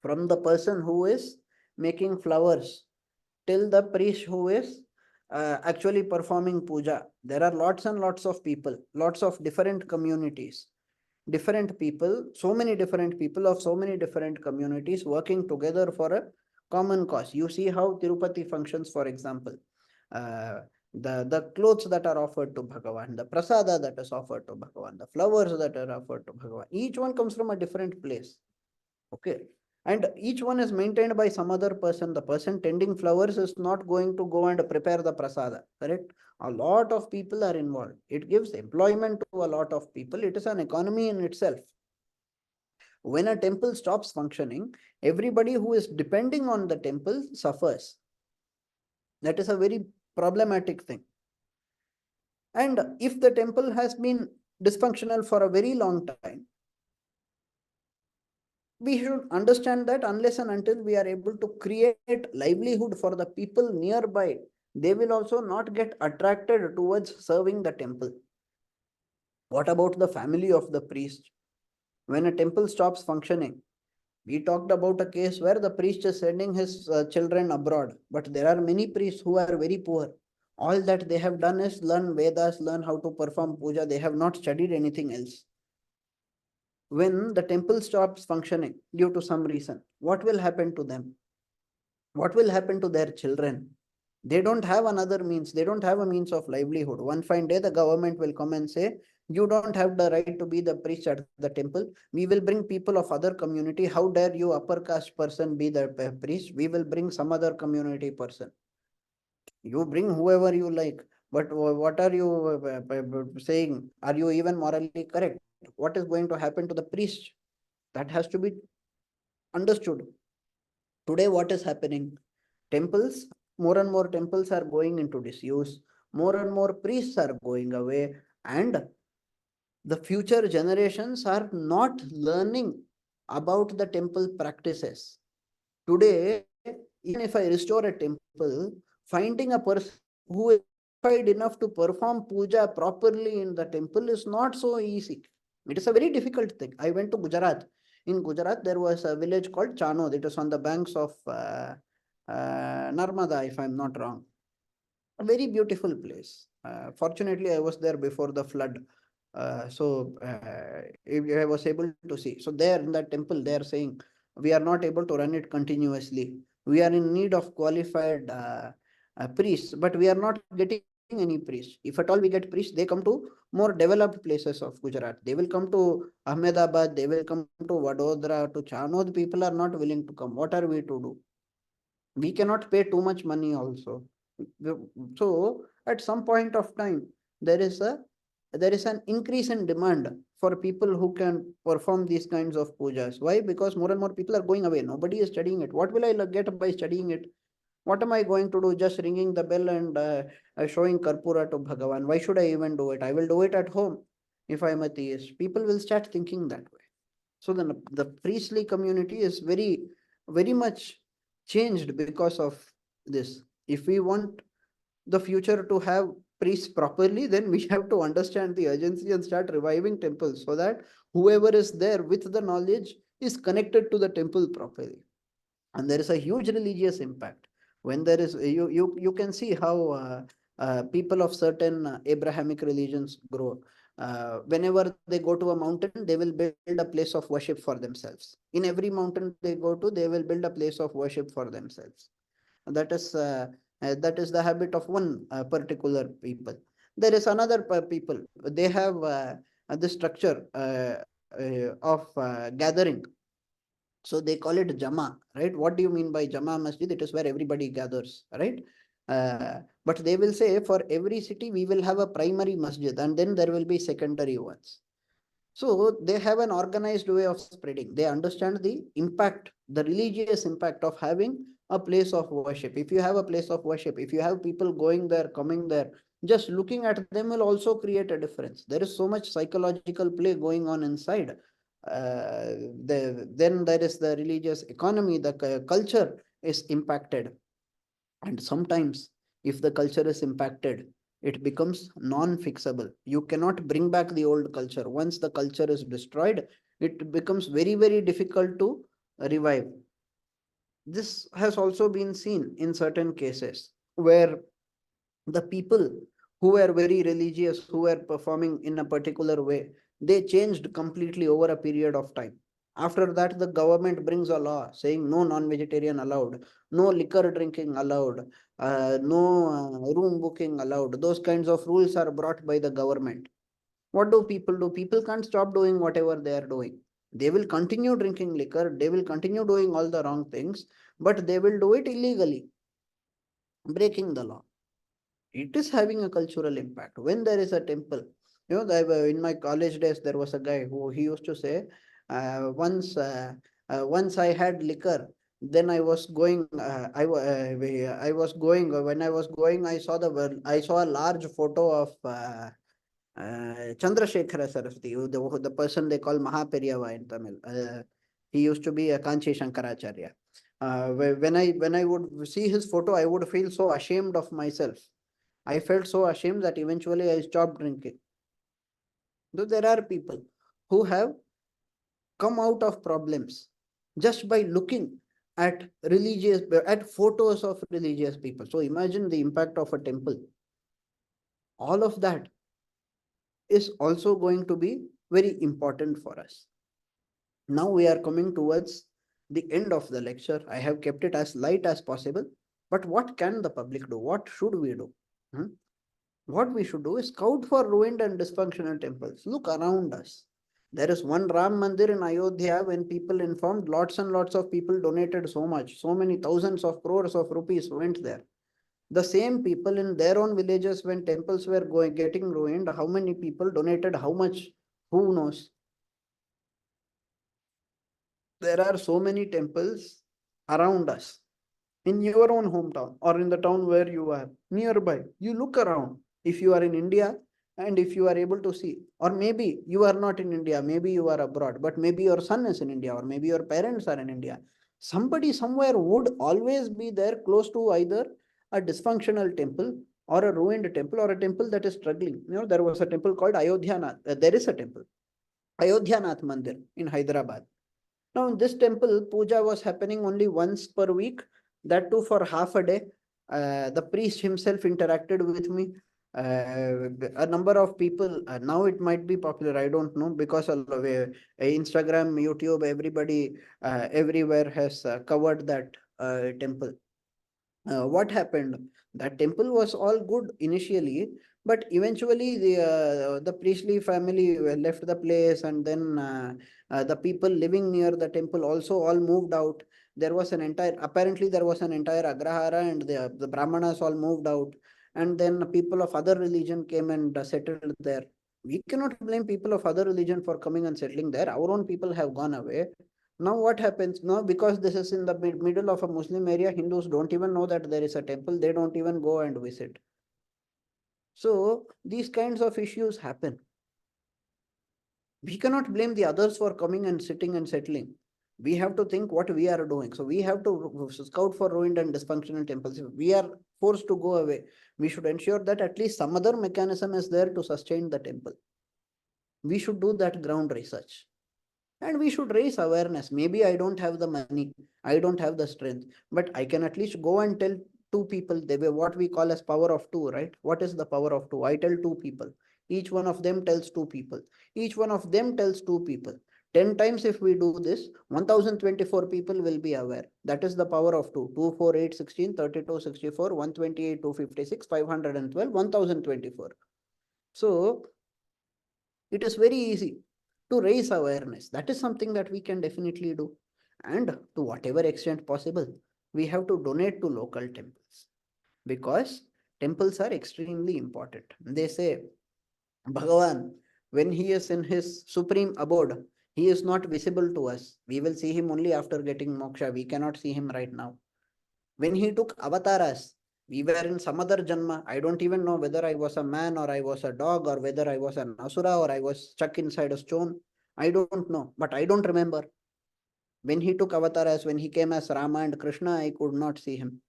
From the person who is making flowers till the priest who is actually performing puja. There are lots and lots of people, lots of different communities, different people, so many different people of so many different communities working together for a common cause. You see how Tirupati functions, for example. Uh, the clothes that are offered to Bhagavan, the prasada that is offered to Bhagavan, the flowers that are offered to Bhagavan, each one comes from a different place. Okay. And each one is maintained by some other person. The person tending flowers is not going to go and prepare the prasada, correct? A lot of people are involved. It gives employment to a lot of people. It is an economy in itself. When a temple stops functioning, everybody who is depending on the temple suffers. That is a very problematic thing. And if the temple has been dysfunctional for a very long time, we should understand that unless and until we are able to create livelihood for the people nearby, they will also not get attracted towards serving the temple. What about the family of the priest? When a temple stops functioning, we talked about a case where the priest is sending his children abroad, but there are many priests who are very poor. All that they have done is learn Vedas, learn how to perform puja. They have not studied anything else. When the temple stops functioning due to some reason, what will happen to them? What will happen to their children? They don't have another means. They don't have a means of livelihood. One fine day, the government will come and say, you don't have the right to be the priest at the temple. We will bring people of other community. How dare you upper caste person be the priest? We will bring some other community person. You bring whoever you like. But what are you saying? Are you even morally correct? What is going to happen to the priest? That has to be understood. Today, what is happening? Temples, more and more temples are going into disuse. More and more priests are going away. And the future generations are not learning about the temple practices. Today, even if I restore a temple, finding a person who is qualified enough to perform puja properly in the temple is not so easy. It is a very difficult thing. I went to Gujarat. In Gujarat, there was a village called Chanod. It is on the banks of Narmada, if I'm not wrong. A very beautiful place. Fortunately, I was there before the flood. If I was able to see. So there in that temple, they are saying we are not able to run it continuously. We are in need of qualified priests, but we are not getting any priests. If at all we get priests, they come to more developed places of Gujarat. They will come to Ahmedabad, they will come to Vadodara, to Chanod. People are not willing to come. What are we to do? We cannot pay too much money also. So at some point of time, there is a there is an increase in demand for people who can perform these kinds of pujas. Why? Because more and more people are going away. Nobody is studying it. What will I get by studying it? What am I going to do? Just ringing the bell and showing Karpura to Bhagavan. Why should I even do it? I will do it at home if I am a theist. People will start thinking that way. So the priestly community is very much changed because of this. If we want the future to have priests properly, then we have to understand the urgency and start reviving temples so that whoever is there with the knowledge is connected to the temple properly. And there is a huge religious impact when there is you can see how people of certain Abrahamic religions grow. Whenever they go to a mountain, they will build a place of worship for themselves. In every mountain they go to, they will build a place of worship for themselves. That is the habit of one particular people. There is another people, they have the structure of gathering. So they call it Jama, right? What do you mean by Jama Masjid? It is where everybody gathers, right? But they will say for every city we will have a primary masjid and then there will be secondary ones. So they have an organized way of spreading. They understand the impact, the religious impact of having a place of worship. If you have a place of worship, if you have people going there, coming there, just looking at them will also create a difference. There is so much psychological play going on inside. Then there is the religious economy, the culture is impacted. And sometimes, if the culture is impacted, it becomes non-fixable. You cannot bring back the old culture. Once the culture is destroyed, it becomes very difficult to revive. This has also been seen in certain cases where the people who were very religious, who were performing in a particular way, they changed completely over a period of time. After that, the government brings a law saying no non-vegetarian allowed, no liquor drinking allowed, no room booking allowed. Those kinds of rules are brought by the government. What do people do? People can't stop doing whatever they are doing. They will continue drinking liquor, they will continue doing all the wrong things, but they will do it illegally, breaking the law. It is having a cultural impact. When there is a temple, in my college days, there was a guy who he used to say, once I had liquor, then I was going, I was going, when I was going, I saw a large photo of Chandrasekhara Saraswati, the person they call Mahaperiyava in Tamil. He used to be a Kanchi Shankaracharya. When I would see his photo, I would feel so ashamed of myself. I felt so ashamed that eventually I stopped drinking. Though there are people who have come out of problems just by looking at photos of religious people. So imagine the impact of a temple. All of that is also going to be very important for us. Now we are coming towards the end of the lecture. I have kept it as light as possible. But what can the public do? What should we do? Hmm? What we should do is scout for ruined and dysfunctional temples. Look around us. There is one Ram Mandir in Ayodhya. When people informed, lots and lots of people donated so much. So many thousands of crores of rupees went there. The same people in their own villages, when temples were getting ruined, how many people donated how much? Who knows? There are so many temples around us in your own hometown or in the town where you are nearby. You look around. If you are in India and if you are able to see, or maybe you are not in India, maybe you are abroad, but maybe your son is in India, or maybe your parents are in India. Somebody somewhere would always be there close to either a dysfunctional temple or a ruined temple or a temple that is struggling. There was a temple called Ayodhya. There is a temple, Ayodhya Mandir in Hyderabad. Now, in this temple, puja was happening only once per week, that too for half a day. The priest himself interacted with me. A number of people, now it might be popular, I don't know, because of Instagram, YouTube, everybody everywhere has covered that temple. What happened? That temple was all good initially, but eventually the priestly family left the place, and then the people living near the temple also all moved out. There was an entire, apparently there was an entire agrahara, and the brahmanas all moved out, and then people of other religion came and settled there. We cannot blame people of other religion for coming and settling there. Our own people have gone away. Now what happens now, because this is in the middle of a Muslim area, Hindus don't even know that there is a temple. They don't even go and visit. So these kinds of issues happen. We cannot blame the others for coming and sitting and settling. We have to think what we are doing. So we have to scout for ruined and dysfunctional temples. If we are forced to go away, we should ensure that at least some other mechanism is there to sustain the temple. We should do that ground research. And we should raise awareness. Maybe I don't have the money, I don't have the strength, but I can at least go and tell two people. They were what we call as power of two, right? What is the power of two? I tell two people, each one of them tells two people, each one of them tells two people. 10 times if we do this, 1024 people will be aware. That is the power of 2. 2, 4, 8, 16, 32, 64, 128, 256, 512, 1024. So it is very easy to raise awareness. That is something that we can definitely do. And to whatever extent possible, we have to donate to local temples, because temples are extremely important. They say Bhagavan, when he is in his supreme abode, he is not visible to us. We will see him only after getting moksha. We cannot see him right now. When he took avatars, we were in some other janma. I don't even know whether I was a man or I was a dog or whether I was an asura or I was stuck inside a stone. I don't know, but I don't remember. When he took avatars, when he came as Rama and Krishna, I could not see him.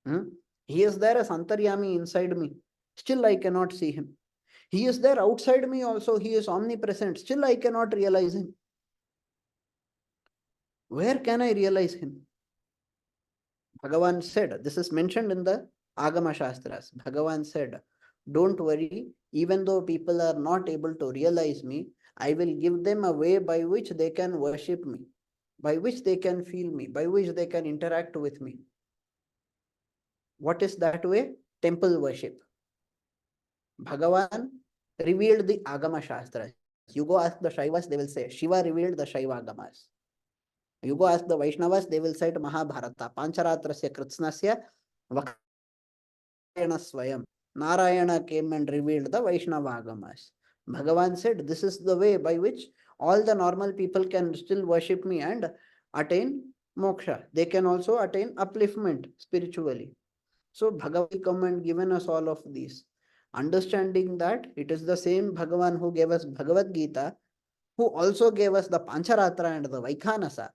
Hmm? He is there as Antaryami inside me. Still, I cannot see him. He is there outside me also. He is omnipresent. Still, I cannot realize him. Where can I realize him? Bhagavan said, this is mentioned in the Agama Shastras. Bhagavan said, don't worry, even though people are not able to realize me, I will give them a way by which they can worship me, by which they can feel me, by which they can interact with me. What is that way? Temple worship. Bhagavan revealed the Agama Shastras. You go ask the Shaivas, they will say, Shiva revealed the Shaiva Agamas. You go ask the Vaishnavas, they will cite Mahabharata. Pancharatrasya Kritsnasya Vakayana Swayam. Narayana came and revealed the Vaishnava Agamas. Bhagavan said, this is the way by which all the normal people can still worship me and attain moksha. They can also attain upliftment spiritually. So Bhagavan come and given us all of these. Understanding that it is the same Bhagavan who gave us Bhagavad Gita, who also gave us the Pancharatra and the Vaikhanasa.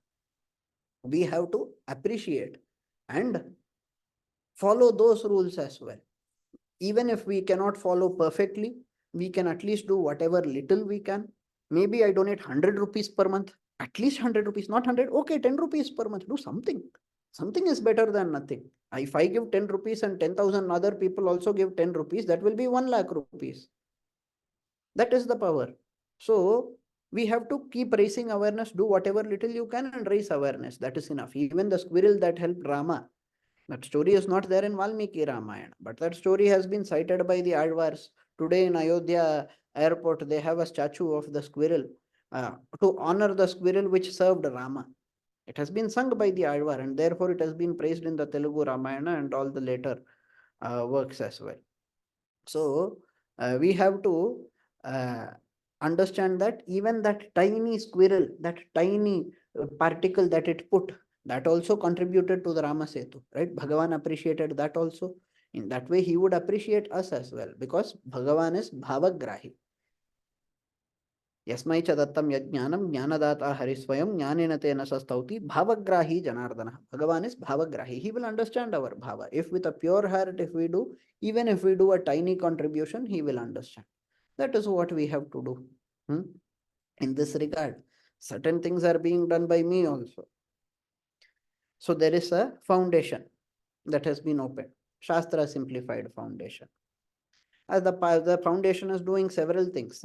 We have to appreciate and follow those rules as well. Even if we cannot follow perfectly, we can at least do whatever little we can. Maybe I donate 100 rupees per month, at least 100 rupees, not 100, okay, 10 rupees per month, do something. Something is better than nothing. If I give 10 rupees and 10,000 other people also give 10 rupees, that will be 1 lakh rupees. That is the power. So we have to keep raising awareness, do whatever little you can and raise awareness. That is enough. Even the squirrel that helped Rama, that story is not there in Valmiki Ramayana, but that story has been cited by the Alvars. Today in Ayodhya airport, they have a statue of the squirrel to honor the squirrel which served Rama. It has been sung by the Alvar, and therefore it has been praised in the Telugu Ramayana and all the later works as well. So we have to uh, understand that even that tiny squirrel, that tiny particle that it put, that also contributed to the Rama Setu, right? Bhagavan appreciated that also. In that way, he would appreciate us as well, because Bhagavan is Bhavagrahi. Yasmai cha dattam yajnanam jnanadata harisvayam jnanena tena sastauti bhavagrahi janardana. Bhagavan is bhavagrahi. He will understand our bhava. If with a pure heart, if we do, even if we do a tiny contribution, he will understand. That is what we have to do. In this regard, certain things are being done by me also. So there is a foundation that has been opened. Shastra Simplified Foundation. As the foundation is doing several things.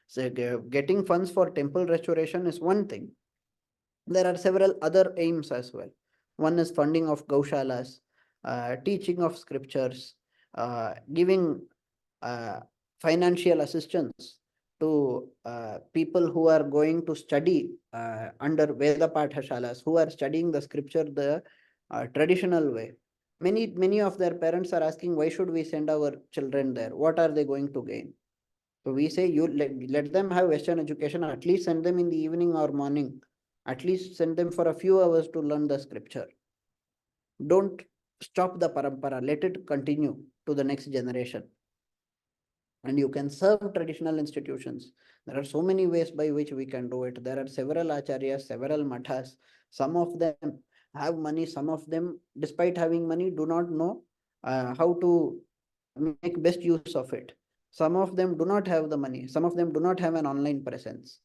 So getting funds for temple restoration is one thing. There are several other aims as well. One is funding of gaushalas, teaching of scriptures, giving uh, financial assistance to people who are going to study under Veda Pathashalas, who are studying the scripture the traditional way. Many of their parents are asking, why should we send our children there? What are they going to gain? So we say, you let them have Western education, at least send them in the evening or morning. At least send them for a few hours to learn the scripture. Don't stop the parampara. Let it continue to the next generation. And you can serve traditional institutions. There are so many ways by which we can do it. There are several acharyas, several mathas. Some of them have money. Some of them, despite having money, do not know how to make best use of it. Some of them do not have the money. Some of them do not have an online presence.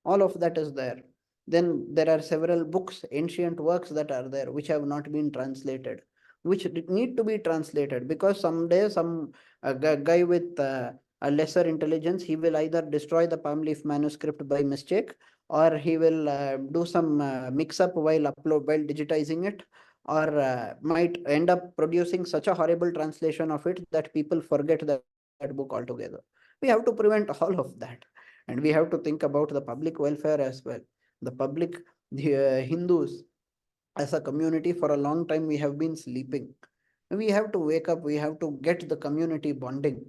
All of that is there. Then there are several books, ancient works that are there, which have not been translated, which need to be translated, because someday some guy with a lesser intelligence, he will either destroy the palm leaf manuscript by mistake, or he will do some mix up while digitizing it, or might end up producing such a horrible translation of it that people forget that book altogether. We have to prevent all of that. And we have to think about the public welfare as well. The Hindus as a community, for a long time we have been sleeping. We have to wake up, we have to get the community bonding,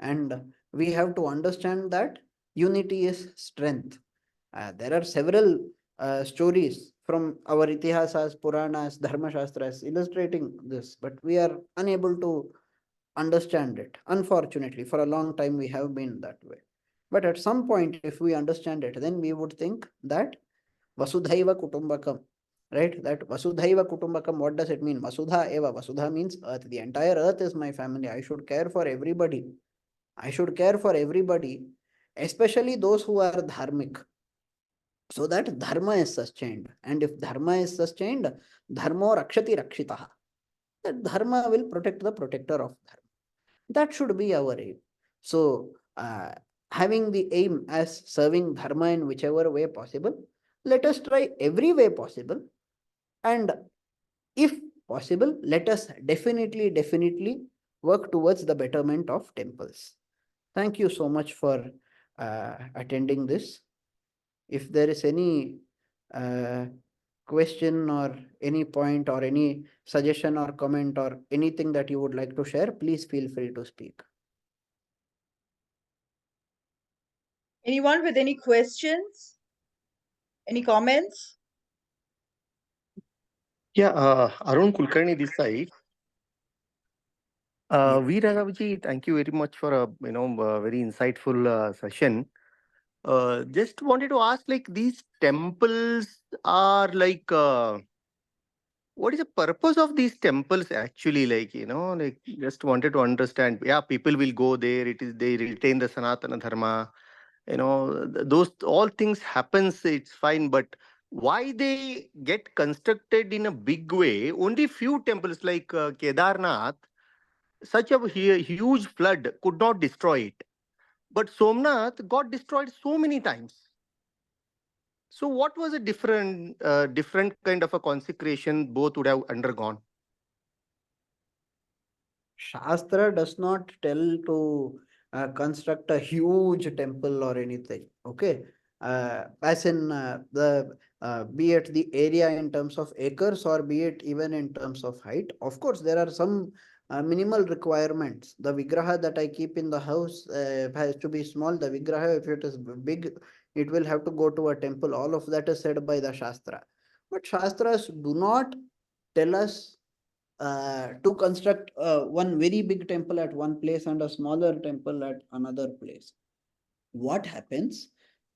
and we have to understand that unity is strength. There are several stories from our itihasas, Puranas, Dharma Shastras illustrating this, but we are unable to understand it. Unfortunately, for a long time we have been that way. But at some point, if we understand it, then we would think that Vasudhaiva Kutumbakam, right? That Vasudhaiva Kutumbakam, what does it mean? Vasudha Eva. Vasudha means earth. The entire earth is my family. I should care for everybody. I should care for everybody, especially those who are dharmic, so that dharma is sustained. And if dharma is sustained, dharmo rakshati rakshitaha. That dharma will protect the protector of dharma. That should be our aim. So, having the aim as serving dharma in whichever way possible, let us try every way possible. And if possible, let us definitely work towards the betterment of temples. Thank you so much for attending this. If there is any question or any point or any suggestion or comment or anything that you would like to share, please feel free to speak. Anyone with any questions? Any comments? Yeah, Arun Kulkarni this side. Veeraraghavacharya, thank you very much for a very insightful session. Just wanted to ask, like, these temples are like, what is the purpose of these temples actually? Like, like, just wanted to understand. Yeah, people will go there. It is they retain the Sanatana Dharma. Those all things happens. It's fine, but why they get constructed in a big way? Only few temples like Kedarnath, such a huge flood could not destroy it. But Somnath got destroyed so many times. So what was a different kind of a consecration both would have undergone? Shastra does not tell to construct a huge temple or anything. Okay. As in the be it the area in terms of acres or be it even in terms of height. Of course, there are some minimal requirements. The vigraha that I keep in the house has to be small. The vigraha, if it is big, it will have to go to a temple. All of that is said by the Shastra. But Shastras do not tell us to construct one very big temple at one place and a smaller temple at another place. What happens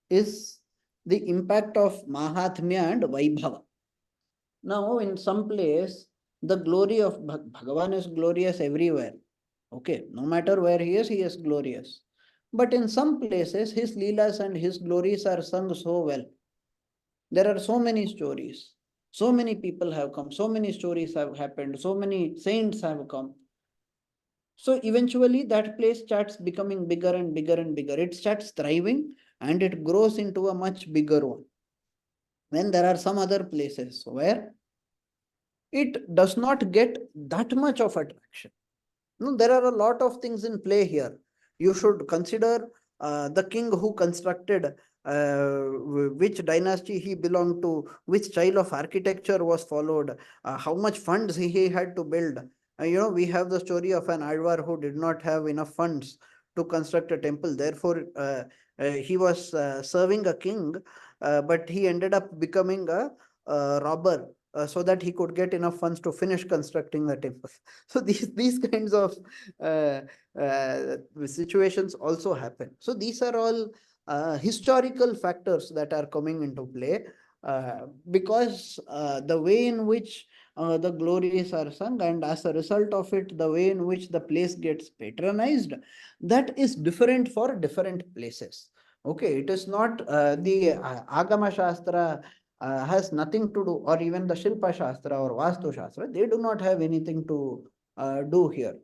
is the impact of Mahatmya and Vaibhava. Now, in some place, the glory of Bhagavan is glorious everywhere. Okay, no matter where he is glorious. But in some places, his leelas and his glories are sung so well. There are so many stories. So many people have come. So many stories have happened. So many saints have come. So eventually that place starts becoming bigger and bigger and bigger. It starts thriving and it grows into a much bigger one. Then there are some other places where it does not get that much of attraction. No, there are a lot of things in play here. You should consider the king who constructed, which dynasty he belonged to, which style of architecture was followed, how much funds he had to build. We have the story of an Alvar who did not have enough funds to construct a temple. Therefore, he was serving a king, but he ended up becoming a robber so that he could get enough funds to finish constructing the temple. So these kinds of uh, situations also happen. So these are all historical factors that are coming into play, because the way in which the glories are sung, and as a result of it, the way in which the place gets patronized, that is different for different places. Okay, it is not the Agama Shastra has nothing to do, or even the Shilpa Shastra or Vastu Shastra, they do not have anything to do here.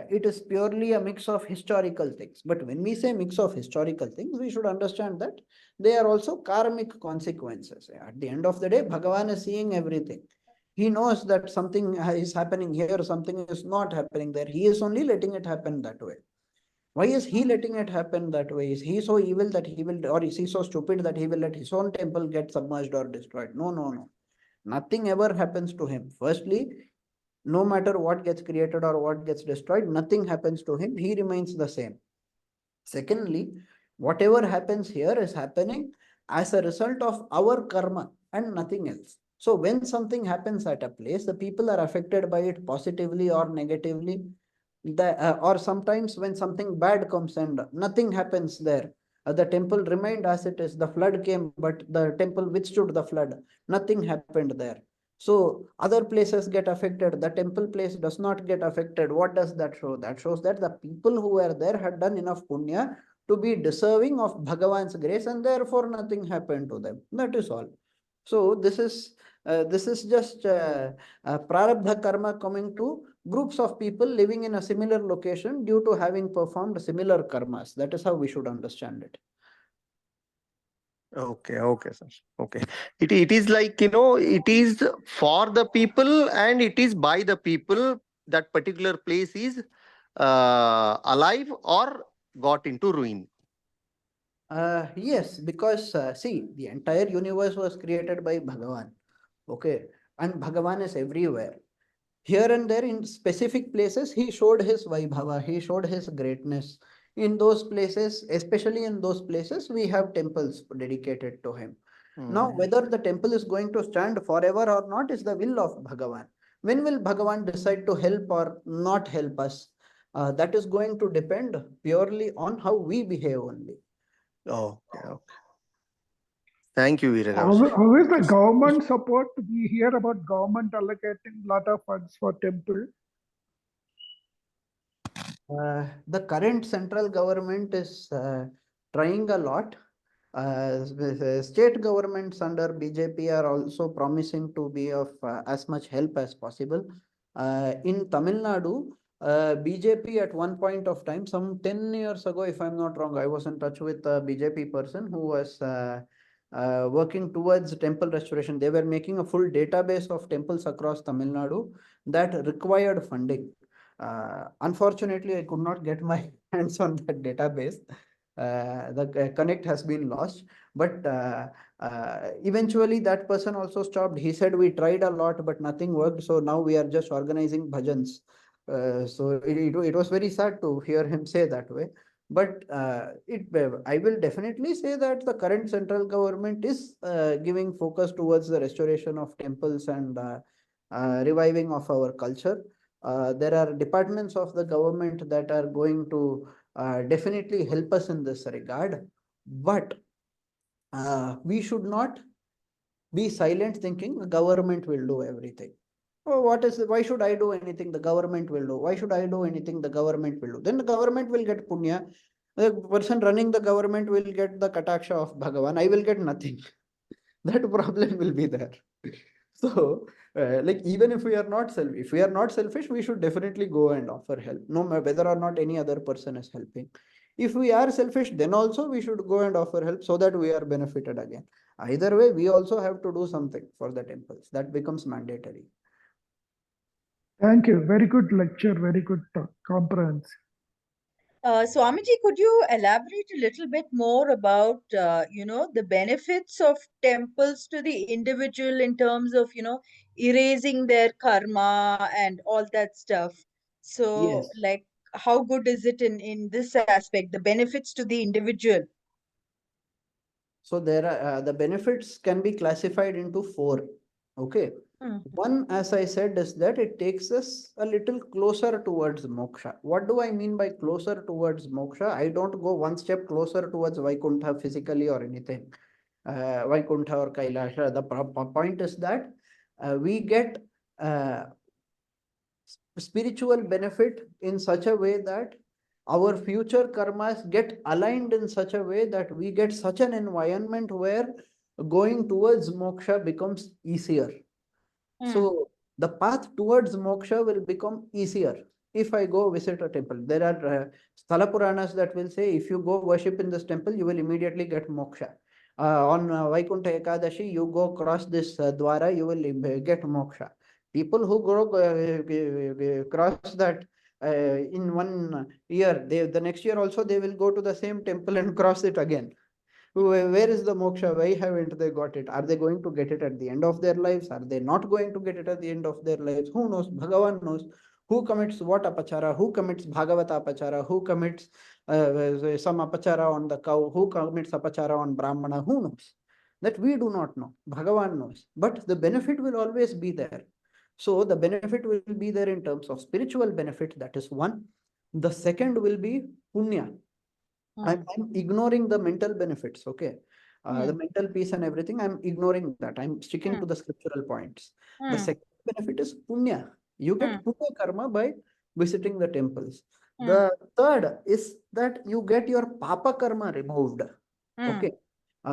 It is purely a mix of historical things. But when we say mix of historical things, we should understand that they are also karmic consequences. At the end of the day, Bhagavan is seeing everything. He knows that something is happening here, something is not happening there. He is only letting it happen that way. Why is he letting it happen that way? Is he so evil that he will, or is he so stupid that he will let his own temple get submerged or destroyed? No, no, no. Nothing ever happens to him. Firstly, no matter what gets created or what gets destroyed, nothing happens to him. He remains the same. Secondly, whatever happens here is happening as a result of our karma and nothing else. So when something happens at a place, the people are affected by it positively or negatively. Or sometimes when something bad comes and nothing happens there, the temple remained as it is. The flood came, but the temple withstood the flood. Nothing happened there. So other places get affected. The temple place does not get affected. What does that show? That shows that the people who were there had done enough punya to be deserving of Bhagavan's grace, and therefore nothing happened to them. That is all. So this is just prarabdha karma coming to groups of people living in a similar location due to having performed similar karmas. That is how we should understand it. Okay, okay, sir. Okay. It is like, it is for the people and it is by the people that particular place is alive or got into ruin. Yes, because see, the entire universe was created by Bhagavan. Okay, and Bhagavan is everywhere. Here and there in specific places, he showed his Vaibhava, he showed his greatness. In those places, especially in those places, we have temples dedicated to him. Now, whether the temple is going to stand forever or not is the will of Bhagavan. When will Bhagavan decide to help or not help us? That is going to depend purely on how we behave only. Okay, okay. Thank you, How, Veeraraghavacharya. how is the government support? We hear about government allocating lot of funds for temple. The current central government is trying a lot. State governments under BJP are also promising to be of as much help as possible. In Tamil Nadu, BJP at one point of time, some 10 years ago, if I'm not wrong, I was in touch with a BJP person who was working towards temple restoration. They were making a full database of temples across Tamil Nadu that required funding. Unfortunately, I could not get my hands on that database. The connect has been lost, but eventually that person also stopped. He said, we tried a lot, but nothing worked. So now we are just organizing bhajans. So it was very sad to hear him say that way. But I will definitely say that the current central government is giving focus towards the restoration of temples and reviving of our culture. There are departments of the government that are going to definitely help us in this regard, but we should not be silent thinking the government will do everything. Oh, why should I do anything? The government will do. Why should I do anything? The government will do. Then the government will get punya. The person running the government will get the kataksha of Bhagavan. I will get nothing. That problem will be there. So, like even if we are not if we are not selfish, we should definitely go and offer help, no matter whether or not any other person is helping. If we are selfish, then also we should go and offer help so that we are benefited again. Either way, we also have to do something for the temples. That becomes mandatory. Thank you. Very good lecture. Very good talk. Comprehensive. Swamiji, could you elaborate a little bit more about, the benefits of temples to the individual in terms of, erasing their karma and all that stuff? So, Yes. like, how good is it in this aspect, the benefits to the individual? So there are the benefits can be classified into four. Okay. Mm, One, as I said, is that it takes us a little closer towards moksha. What do I mean by closer towards moksha? I don't go one step closer towards Vaikuntha physically or anything. Vaikuntha or Kailasha. The point is that we get uh, spiritual benefit in such a way that our future karmas get aligned in such a way that we get such an environment where going towards moksha becomes easier. mm, So the path towards moksha will become easier if I go visit a temple. There are Sthala Puranas that will say if you go worship in this temple, you will immediately get moksha. On Vaikuntha Ekadashi, you go cross this dwara, you will get moksha. People who go cross that in 1 year, the next year also they will go to the same temple and cross it again. Where is the moksha? Why haven't they got it? Are they going to get it at the end of their lives? Are they not going to get it at the end of their lives? Who knows? Bhagavan knows. Who commits what apachara? Who commits Bhagavata apachara? Who commits some apachara on the cow? Who commits apachara on Brahmana? Who knows? That we do not know. Bhagavan knows. But the benefit will always be there. So the benefit will be there in terms of spiritual benefit. That is one. The second will be punya. mm, I'm ignoring the mental benefits, okay? The mm, mental peace and everything, I'm ignoring that. I'm sticking mm, to the scriptural points. The mm, second benefit is punya. You mm, get punya karma by visiting the temples. mm, The third is that you get your papa karma removed, mm, okay?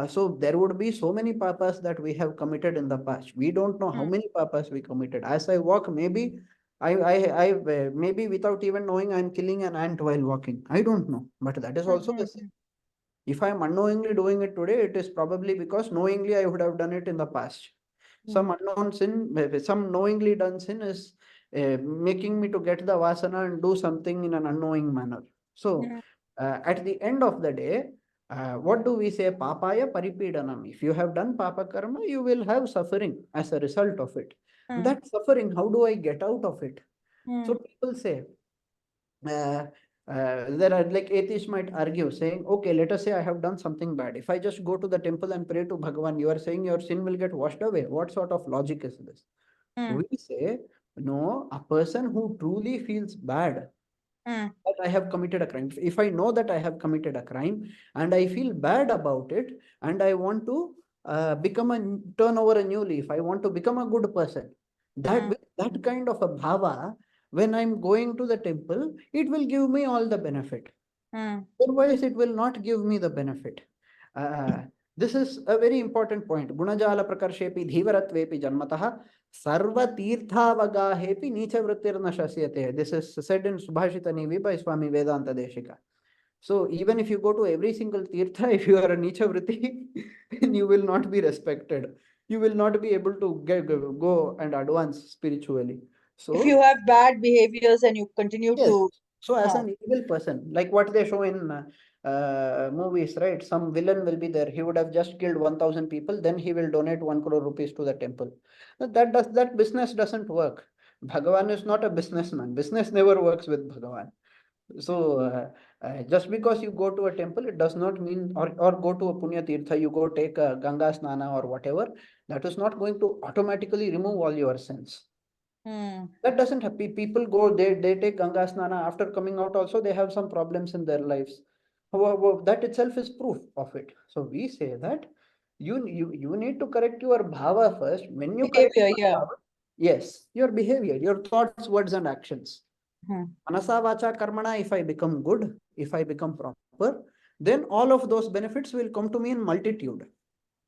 So there would be so many papas that we have committed in the past. We don't know how mm, many papas we committed. As I walk, maybe maybe without even knowing, I'm killing an ant while walking. I don't know, but that is mm, also a sin. mm, If I'm unknowingly doing it today, it is probably because knowingly I would have done it in the past. mm, Some unknown sin, some knowingly done sin is making me to get the vasana and do something in an unknowing manner. So, mm, at the end of the day, what do we say? Papaya paripidanam. If you have done papa karma, you will have suffering as a result of it. mm, That suffering, how do I get out of it? So mm, people say, uh, there are like atheists might argue saying, okay, let us say I have done something bad. If I just go to the temple and pray to Bhagavan, you are saying your sin will get washed away. What sort of logic is this? mm, We say, no, a person who truly feels bad mm, that I have committed a crime. If I know that I have committed a crime and I feel bad about it and I want to turn over a new leaf, I want to become a good person. That mm, with that kind of a bhava, when I'm going to the temple, it will give me all the benefit. mm. Otherwise, it will not give me the benefit. Uh, this is a very important point. Gunajala prakarshepi dhivaratvepi janmataha sarva tirthavagahepi nicha vrittirna shasyate. This is said in Subhashita Nivi by Swami Vedanta Deshika. So even if you go to every single tirtha, if you are a nicha vritti, you will not be respected. You will not be able to go and advance spiritually. If So you have bad behaviors and you continue yes. to, So as uh, an evil person, like what they show in movies, right? Some villain will be there. He would have just killed 1,000 people. Then he will donate 1 crore rupees to the temple. That business doesn't work. Bhagavan is not a businessman. Business never works with Bhagavan. So just because you go to a temple, it does not mean, or go to a Punya Tirtha, you go take a Ganga Snana or whatever, that is not going to automatically remove all your sins. mm, That doesn't happen. People go, they take Ganga Snana. After coming out, also, they have some problems in their lives. However, that itself is proof of it. So we say that you need to correct your bhava first. When you correct behavior, your yeah. bhava, yes, your behavior, your thoughts, words, and actions. Mm, Manasa vacha karmana, if I become good, if I become proper, then all of those benefits will come to me in multitude.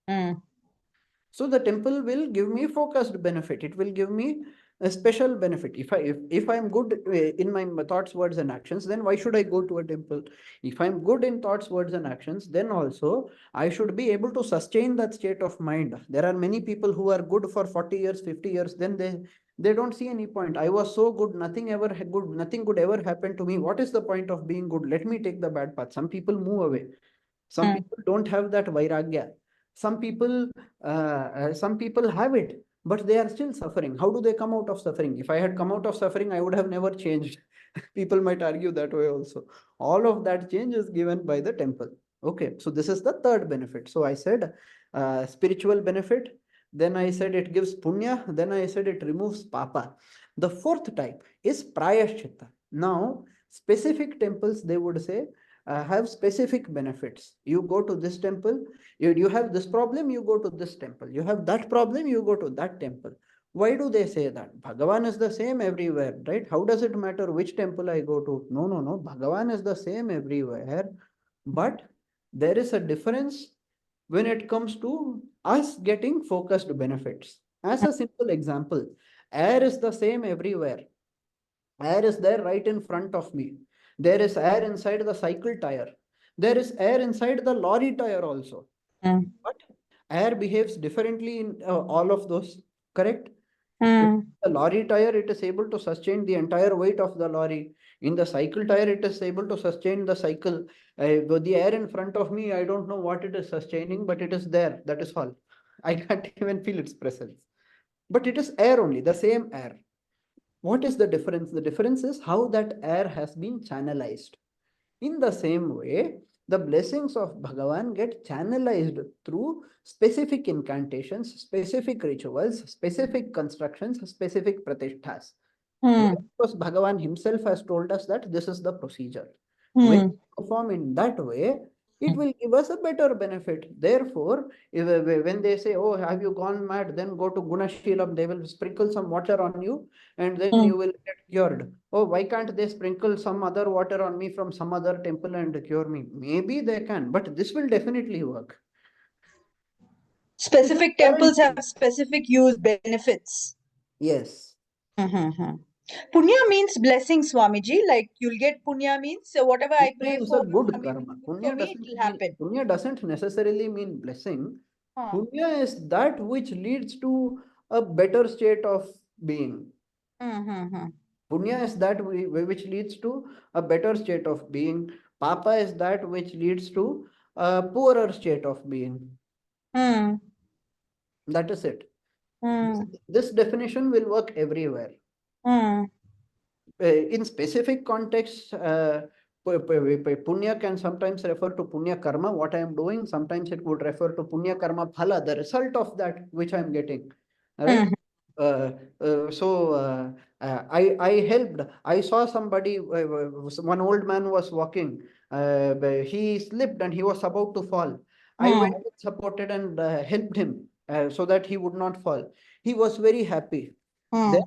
mm, So the temple will give me focused benefit. It will give me a special benefit. If I'm good in my thoughts, words, and actions, then why should I go to a temple? If I'm good in thoughts, words, and actions, then also I should be able to sustain that state of mind. There are many people who are good for 40 years, 50 years, then they don't see any point. I was so good, nothing good ever happened to me. What is the point of being good? Let me take the bad path. Some people move away. Some people don't have that vairagya. Some people, some people have it, but they are still suffering. How do they come out of suffering? If I had come out of suffering, I would have never changed. People might argue that way also. All of that change is given by the temple. Okay, so this is the third benefit. So I said spiritual benefit. Then I said it gives punya. Then I said it removes papa. The fourth type is prayashchitta. Now, specific temples, they would say, have specific benefits. You go to this temple, you have this problem, you go to this temple. You have that problem, you go to that temple. Why do they say that? Bhagavan is the same everywhere, right? How does it matter which temple I go to? No, no, no. Bhagavan is the same everywhere. But there is a difference when it comes to us getting focused benefits. As a simple example, air is the same everywhere. Air is there right in front of me. There is air inside the cycle tire. There is air inside the lorry tire also. But air behaves differently in all of those, correct? The lorry tire, it is able to sustain the entire weight of the lorry. In the cycle tire, it is able to sustain the cycle. With the air in front of me, I don't know what it is sustaining, but it is there. That is all. I can't even feel its presence. But it is air only, the same air. What is the difference? The difference is how that air has been channelized. In the same way, the blessings of Bhagavan get channelized through specific incantations, specific rituals, specific constructions, specific pratishthas. Because Bhagavan himself has told us that this is the procedure. When we perform in that way, it will give us a better benefit. Therefore, when they say, oh, have you gone mad? Then go to Gunashilam, they will sprinkle some water on you and then you will get cured. Oh, why can't they sprinkle some other water on me from some other temple and cure me? Maybe they can, but this will definitely work. Specific temples have specific use benefits. Yes. Punya means blessing, Swamiji. Like you'll get punya means whatever I pray Punya is for, a good I mean, karma. for me, it will happen. Punya doesn't necessarily mean blessing. Punya is that which leads to a better state of being. Punya is that which leads to a better state of being. Papa is that which leads to a poorer state of being. That is it. This definition will work everywhere. In specific contexts, punya can sometimes refer to punya karma, what I am doing. Sometimes it would refer to punya karma phala, the result of that which I am getting. Right? I helped. I saw somebody, one old man was walking. He slipped and he was about to fall. I went and supported and helped him so that he would not fall. He was very happy. Then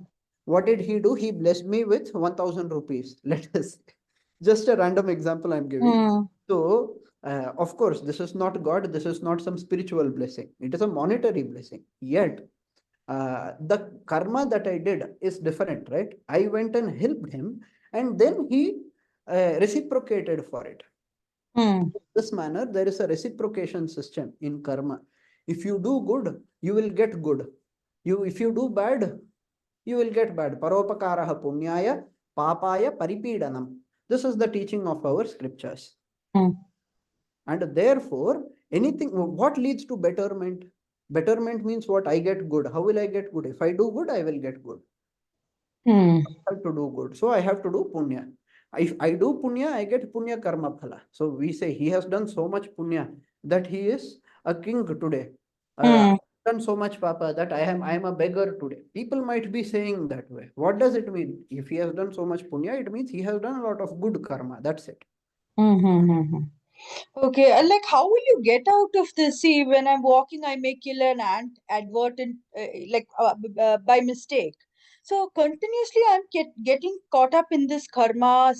what did he do? He blessed me with 1000 rupees. Let us just a random example I'm giving. So, of course, this is not God. This is not some spiritual blessing. It is a monetary blessing. Yet, the karma that I did is different, right? I went and helped him, and then he reciprocated for it. In this manner, there is a reciprocation system in karma. If you do good, you will get good. If you do bad, you will get bad. Paropakaraha punyaya papaya paripidanam. This is the teaching of our scriptures. And therefore, anything, what leads to betterment? Betterment means what? I get good. How will I get good? If I do good, I will get good. I have to do good. So I have to do punya. If I do punya, I get punya karma phala. So we say he has done so much punya that he is a king today. Done so much papa that I am a beggar today. People might be saying that way. What does it mean? If he has done so much punya, it means he has done a lot of good karma. That's it. Okay, and like how will you get out of this? See, when I'm walking, I may kill an ant advertent, by mistake. So continuously I'm getting caught up in this karma,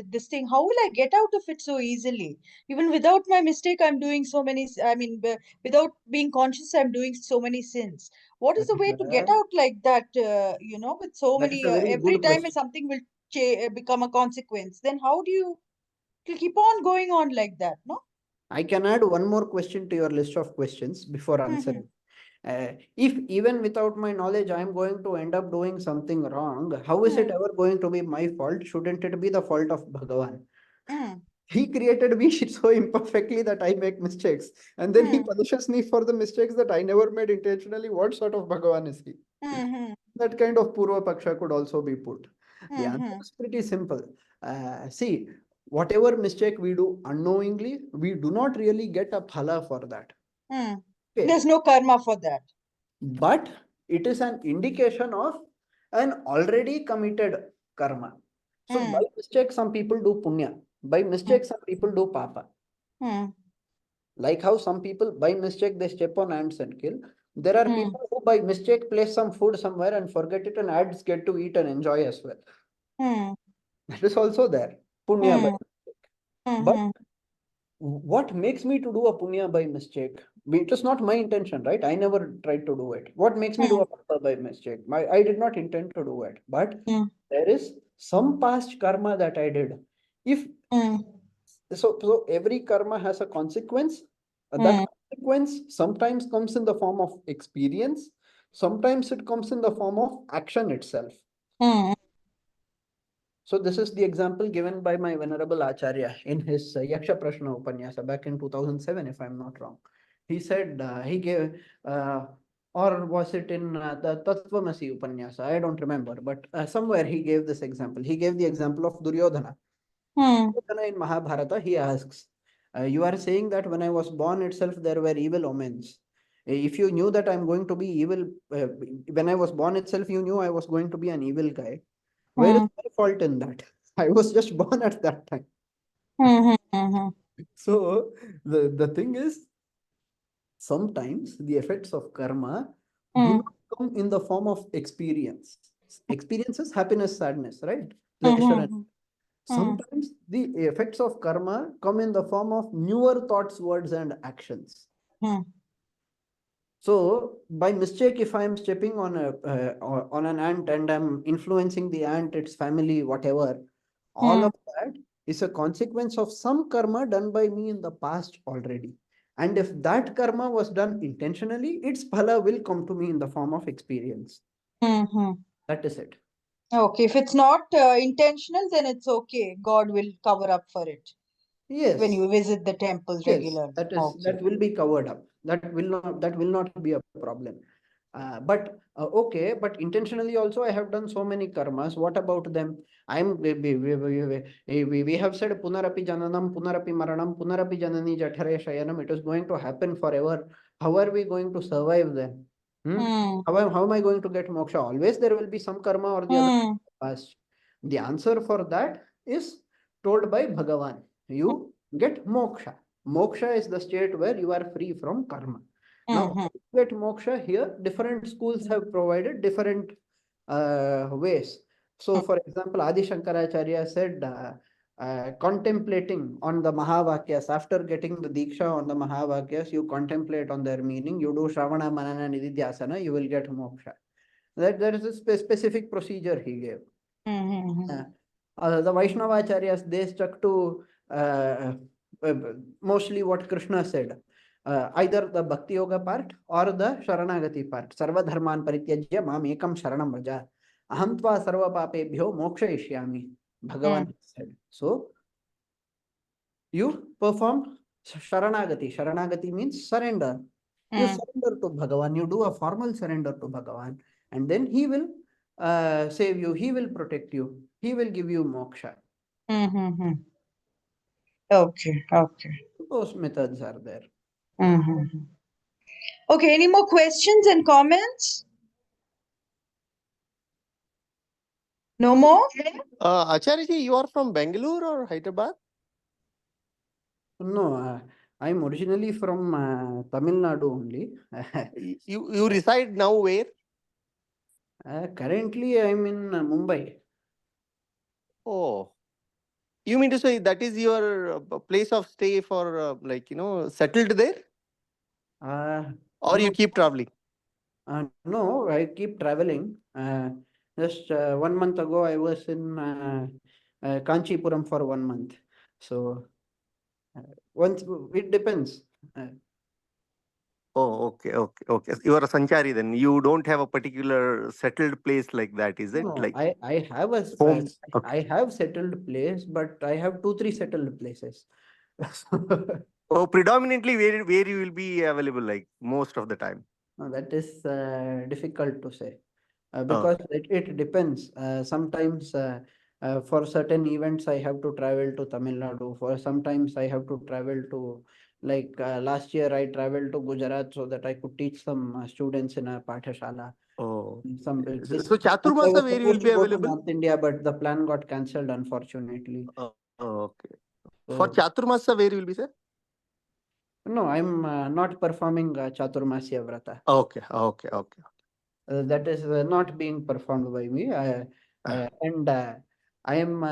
this thing. How will I get out of it so easily? Even without my mistake, I'm doing so many, without being conscious, I'm doing so many sins. What is the way to get out like that, with so That is many, a very every good time question. something will become a consequence, then how do you keep on going on like that, no? I can add one more question to your list of questions before answering. If even without my knowledge, I am going to end up doing something wrong, how is it ever going to be my fault? Shouldn't it be the fault of Bhagavan? Mm, He created me so imperfectly that I make mistakes. And then he mm, punishes me for the mistakes that I never made intentionally. What sort of Bhagavan is he? mm, That kind of Purva Paksha could also be put. The answer mm, is pretty simple. See, whatever mistake we do unknowingly, we do not really get a phala for that. mm. Okay. There's no karma for that. But it is an indication of an already committed karma. So by mistake, some people do punya. By mistake, some people do papa. Mm, Like how some people by mistake they step on ants and kill. There are mm, people who by mistake place some food somewhere and forget it, and ants get to eat and enjoy as well. mm, That is also there. Punya by mm, mistake. But mm, what makes me to do a punya by mistake? It is not my intention, right? I never tried to do it. What makes me do a papa by mistake? I did not intend to do it. But mm, there is some past karma that I did. If mm, so every karma has a consequence. That mm, consequence sometimes comes in the form of experience, sometimes it comes in the form of action itself. mm, So this is the example given by my venerable Acharya in his Yaksha Prashna Upanyasa back in 2007, if I'm not wrong. He said, he gave, or was it in the Tattvamasi Upanyasa? I don't remember, but somewhere he gave this example. He gave the example of Duryodhana. mm, Duryodhana in Mahabharata, he asks, you are saying that when I was born itself, there were evil omens. If you knew that I'm going to be evil, when I was born itself, you knew I was going to be an evil guy. Where is mm, my fault in that? I was just born at that time. mm, mm, So the thing is, sometimes the effects of karma do mm, not come in the form of experience. Experiences, happiness, sadness, right? Pleasure. And mm, mm, sometimes the effects of karma come in the form of newer thoughts, words, and actions. mm, So by mistake, if I'm stepping on on an ant and I'm influencing the ant, its family, whatever, all mm, of that is a consequence of some karma done by me in the past already. And if that karma was done intentionally, its phala will come to me in the form of experience. mm. That is it. Okay, if it's not intentional, then it's okay. God will cover up for it when Yes. you visit the temple Yes, regularly. that Okay. will be covered up. That will not be a problem. But okay, but intentionally also I have done so many karmas. What about them? We have said punarapi jananam, punarapi maranam, punarapi janani jathare shayanam. It is going to happen forever. How are we going to survive then? Hmm? Mm, How am I going to get moksha? Always there will be some karma or the other mm, past. The answer for that is told by Bhagavan. You get moksha. Moksha is the state where you are free from karma. Now, mm, how to get moksha here, different schools have provided different ways. So, for example, Adi Shankaracharya said, contemplating on the Mahavakyas, after getting the Diksha on the Mahavakyas, you contemplate on their meaning, you do Shravana, Manana, Nididhyasana, you will get moksha. That is a specific procedure he gave. mm, The Vaishnavacharyas, they stuck to mostly what Krishna said. Either the Bhakti Yoga part or the Sharanagati part. Sarva dharman parityajya mam ekam sharanam vraja. Aham tva sarva papebhyo mokshayishyami. Bhagavan said. So, you perform Sharanagati. Sharanagati means surrender. You mm, surrender to Bhagavan. You do a formal surrender to Bhagavan. And then he will save you. He will protect you. He will give you moksha. mm. Okay, okay. Those methods are there. Mm. Okay, any more questions and comments? No more? Acharya, you are from Bangalore or Hyderabad? No, I'm originally from Tamil Nadu only. You reside now where? Currently, I'm in Mumbai. Oh, you mean to say that is your place of stay for settled there, Uh, or you no, keep traveling? no, I keep traveling. Just 1 month ago, I was in Kanchipuram for 1 month. So uh, once it depends. Uh, Oh, okay, okay, okay. You are a sanchari then. You don't have a particular settled place like that, is it? no, Like I have a home. Okay. I have settled place, but I have 2 3 settled places. Oh, predominantly where you will be available like most of the time. No, that is difficult to say. Because Okay. it depends. Sometimes for certain events, I have to travel to Tamil Nadu. For sometimes I have to travel to, like last year, I traveled to Gujarat so that I could teach some students in a Pathashala. Oh. Some So this month I Chaturmasa, was where you will supposed to be go to available? North India, but the plan got cancelled, unfortunately. Okay. For So Chaturmasa, where you will be, sir? no, I'm not performing Chaturmasya Vrata. Okay, okay, okay. That is not being performed by me. And I am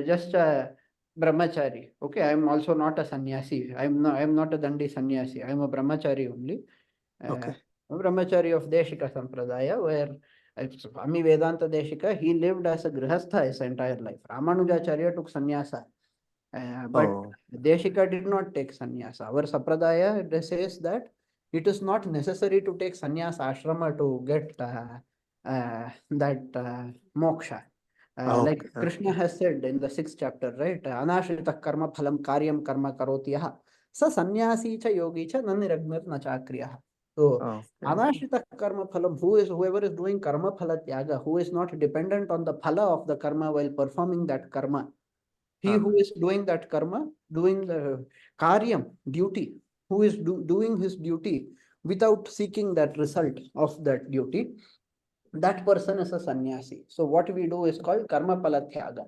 just a brahmachari. Okay, I am also not a sannyasi. I am not a dandi sannyasi. I am a brahmachari only. Okay. A brahmachari of Deshika Sampradaya, where Swami Vedanta Deshika, he lived as a grihastha his entire life. Ramanujacharya took sannyasa. But Oh, Deshika did not take sannyasa. Our Sapradaya says that it is not necessary to take sannyasa ashrama to get that moksha. Like okay, Krishna okay. has said in the 6th chapter, right? Anashrita karma phalam karyam karma karotiyah sa sannyasi cha yogi cha naniragnat na chakriyah. So Okay. anashrita karma phalam, whoever is doing karma phala tyaga, who is not dependent on the phala of the karma while performing that karma, he Uh, who is doing that karma, doing the karyam, duty, who is doing his duty without seeking that result of that duty, that person is a sannyasi. So what we do is called karma phala tyaga.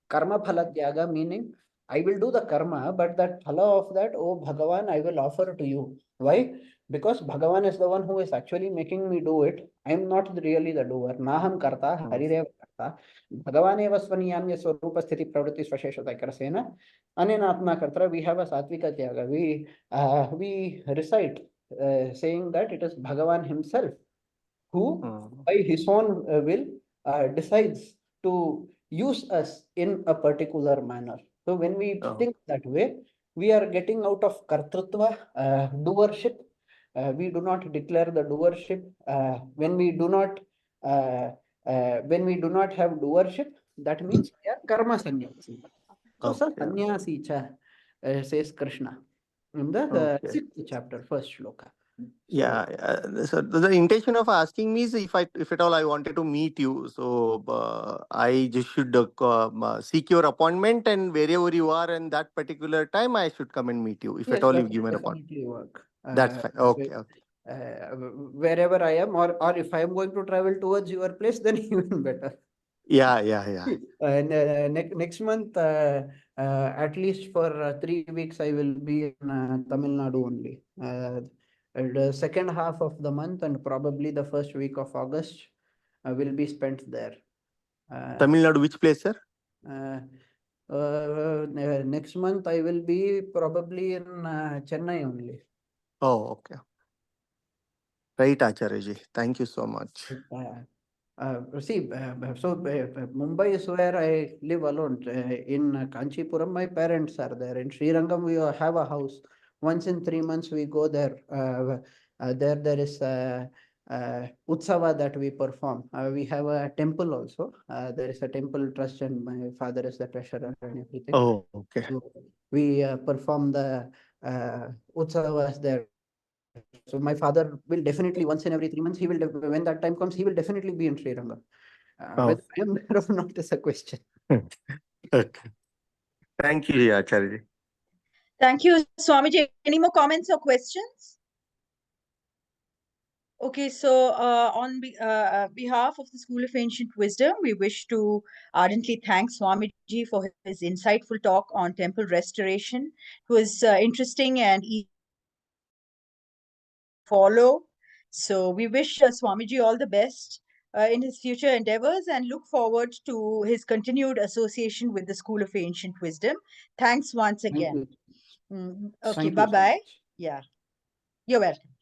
Karma phala tyaga meaning I will do the karma, but that phala of that, oh Bhagavan, I will offer to you. Why? Because Bhagavan is the one who is actually making me do it. I am not really the doer. Naham karta, oh, Haridev karta. Bhagavan eva svaniyamya swarupa sthiti pravritti svasheshata karasena. Anena atma kartra, we have a satvika tyaga. We recite saying that it is Bhagavan himself who, oh, by his own will, decides to use us in a particular manner. So when we oh, think that way, we are getting out of kartrutva, doership. We do not declare the doership. Uh, when we do not have doership, that means we are karma sannyasi. So, sa okay, sannyasi cha, says Krishna in the okay. 6th chapter, first shloka. So, Yeah, yeah. So the intention of asking me is if at all I wanted to meet you, so I just should seek your appointment, and wherever you are in that particular time, I should come and meet you. If at yes, all that you give will me an appointment, definitely work. that's fine. Okay, okay. Wherever I am, or if I am going to travel towards your place, then even better. Yeah, yeah, yeah. Next month, at least for 3 weeks, I will be in Tamil Nadu only. The second half of the month and probably the first week of August will be spent there. Tamil Nadu, which place, sir? Uh, Next month, I will be probably in Chennai only. Oh, okay. Right, Acharya ji. Thank you so much. See, so Mumbai is where I live alone. In Kanchipuram, my parents are there. In Srirangam, we have a house. Once in 3 months, we go there. There is Utsava that we perform. We have a temple also. There is a temple trust, and my father is the treasurer and everything. Oh, okay. So we perform the Utsavas there. So my father will definitely once in every 3 months, when that time comes, he will definitely be in Srirangam. Whether I Oh, am there or not is a question. okay. Thank you, Acharya ji. Thank you, Swamiji. Any more comments or questions? Okay, so behalf of the School of Ancient Wisdom, we wish to ardently thank Swamiji for his insightful talk on temple restoration. It was interesting and easy to follow. So we wish Swamiji all the best in his future endeavors and look forward to his continued association with the School of Ancient Wisdom. Thanks once Thank again. you. Okay, Thank you so bye-bye. much. Yeah, you're welcome.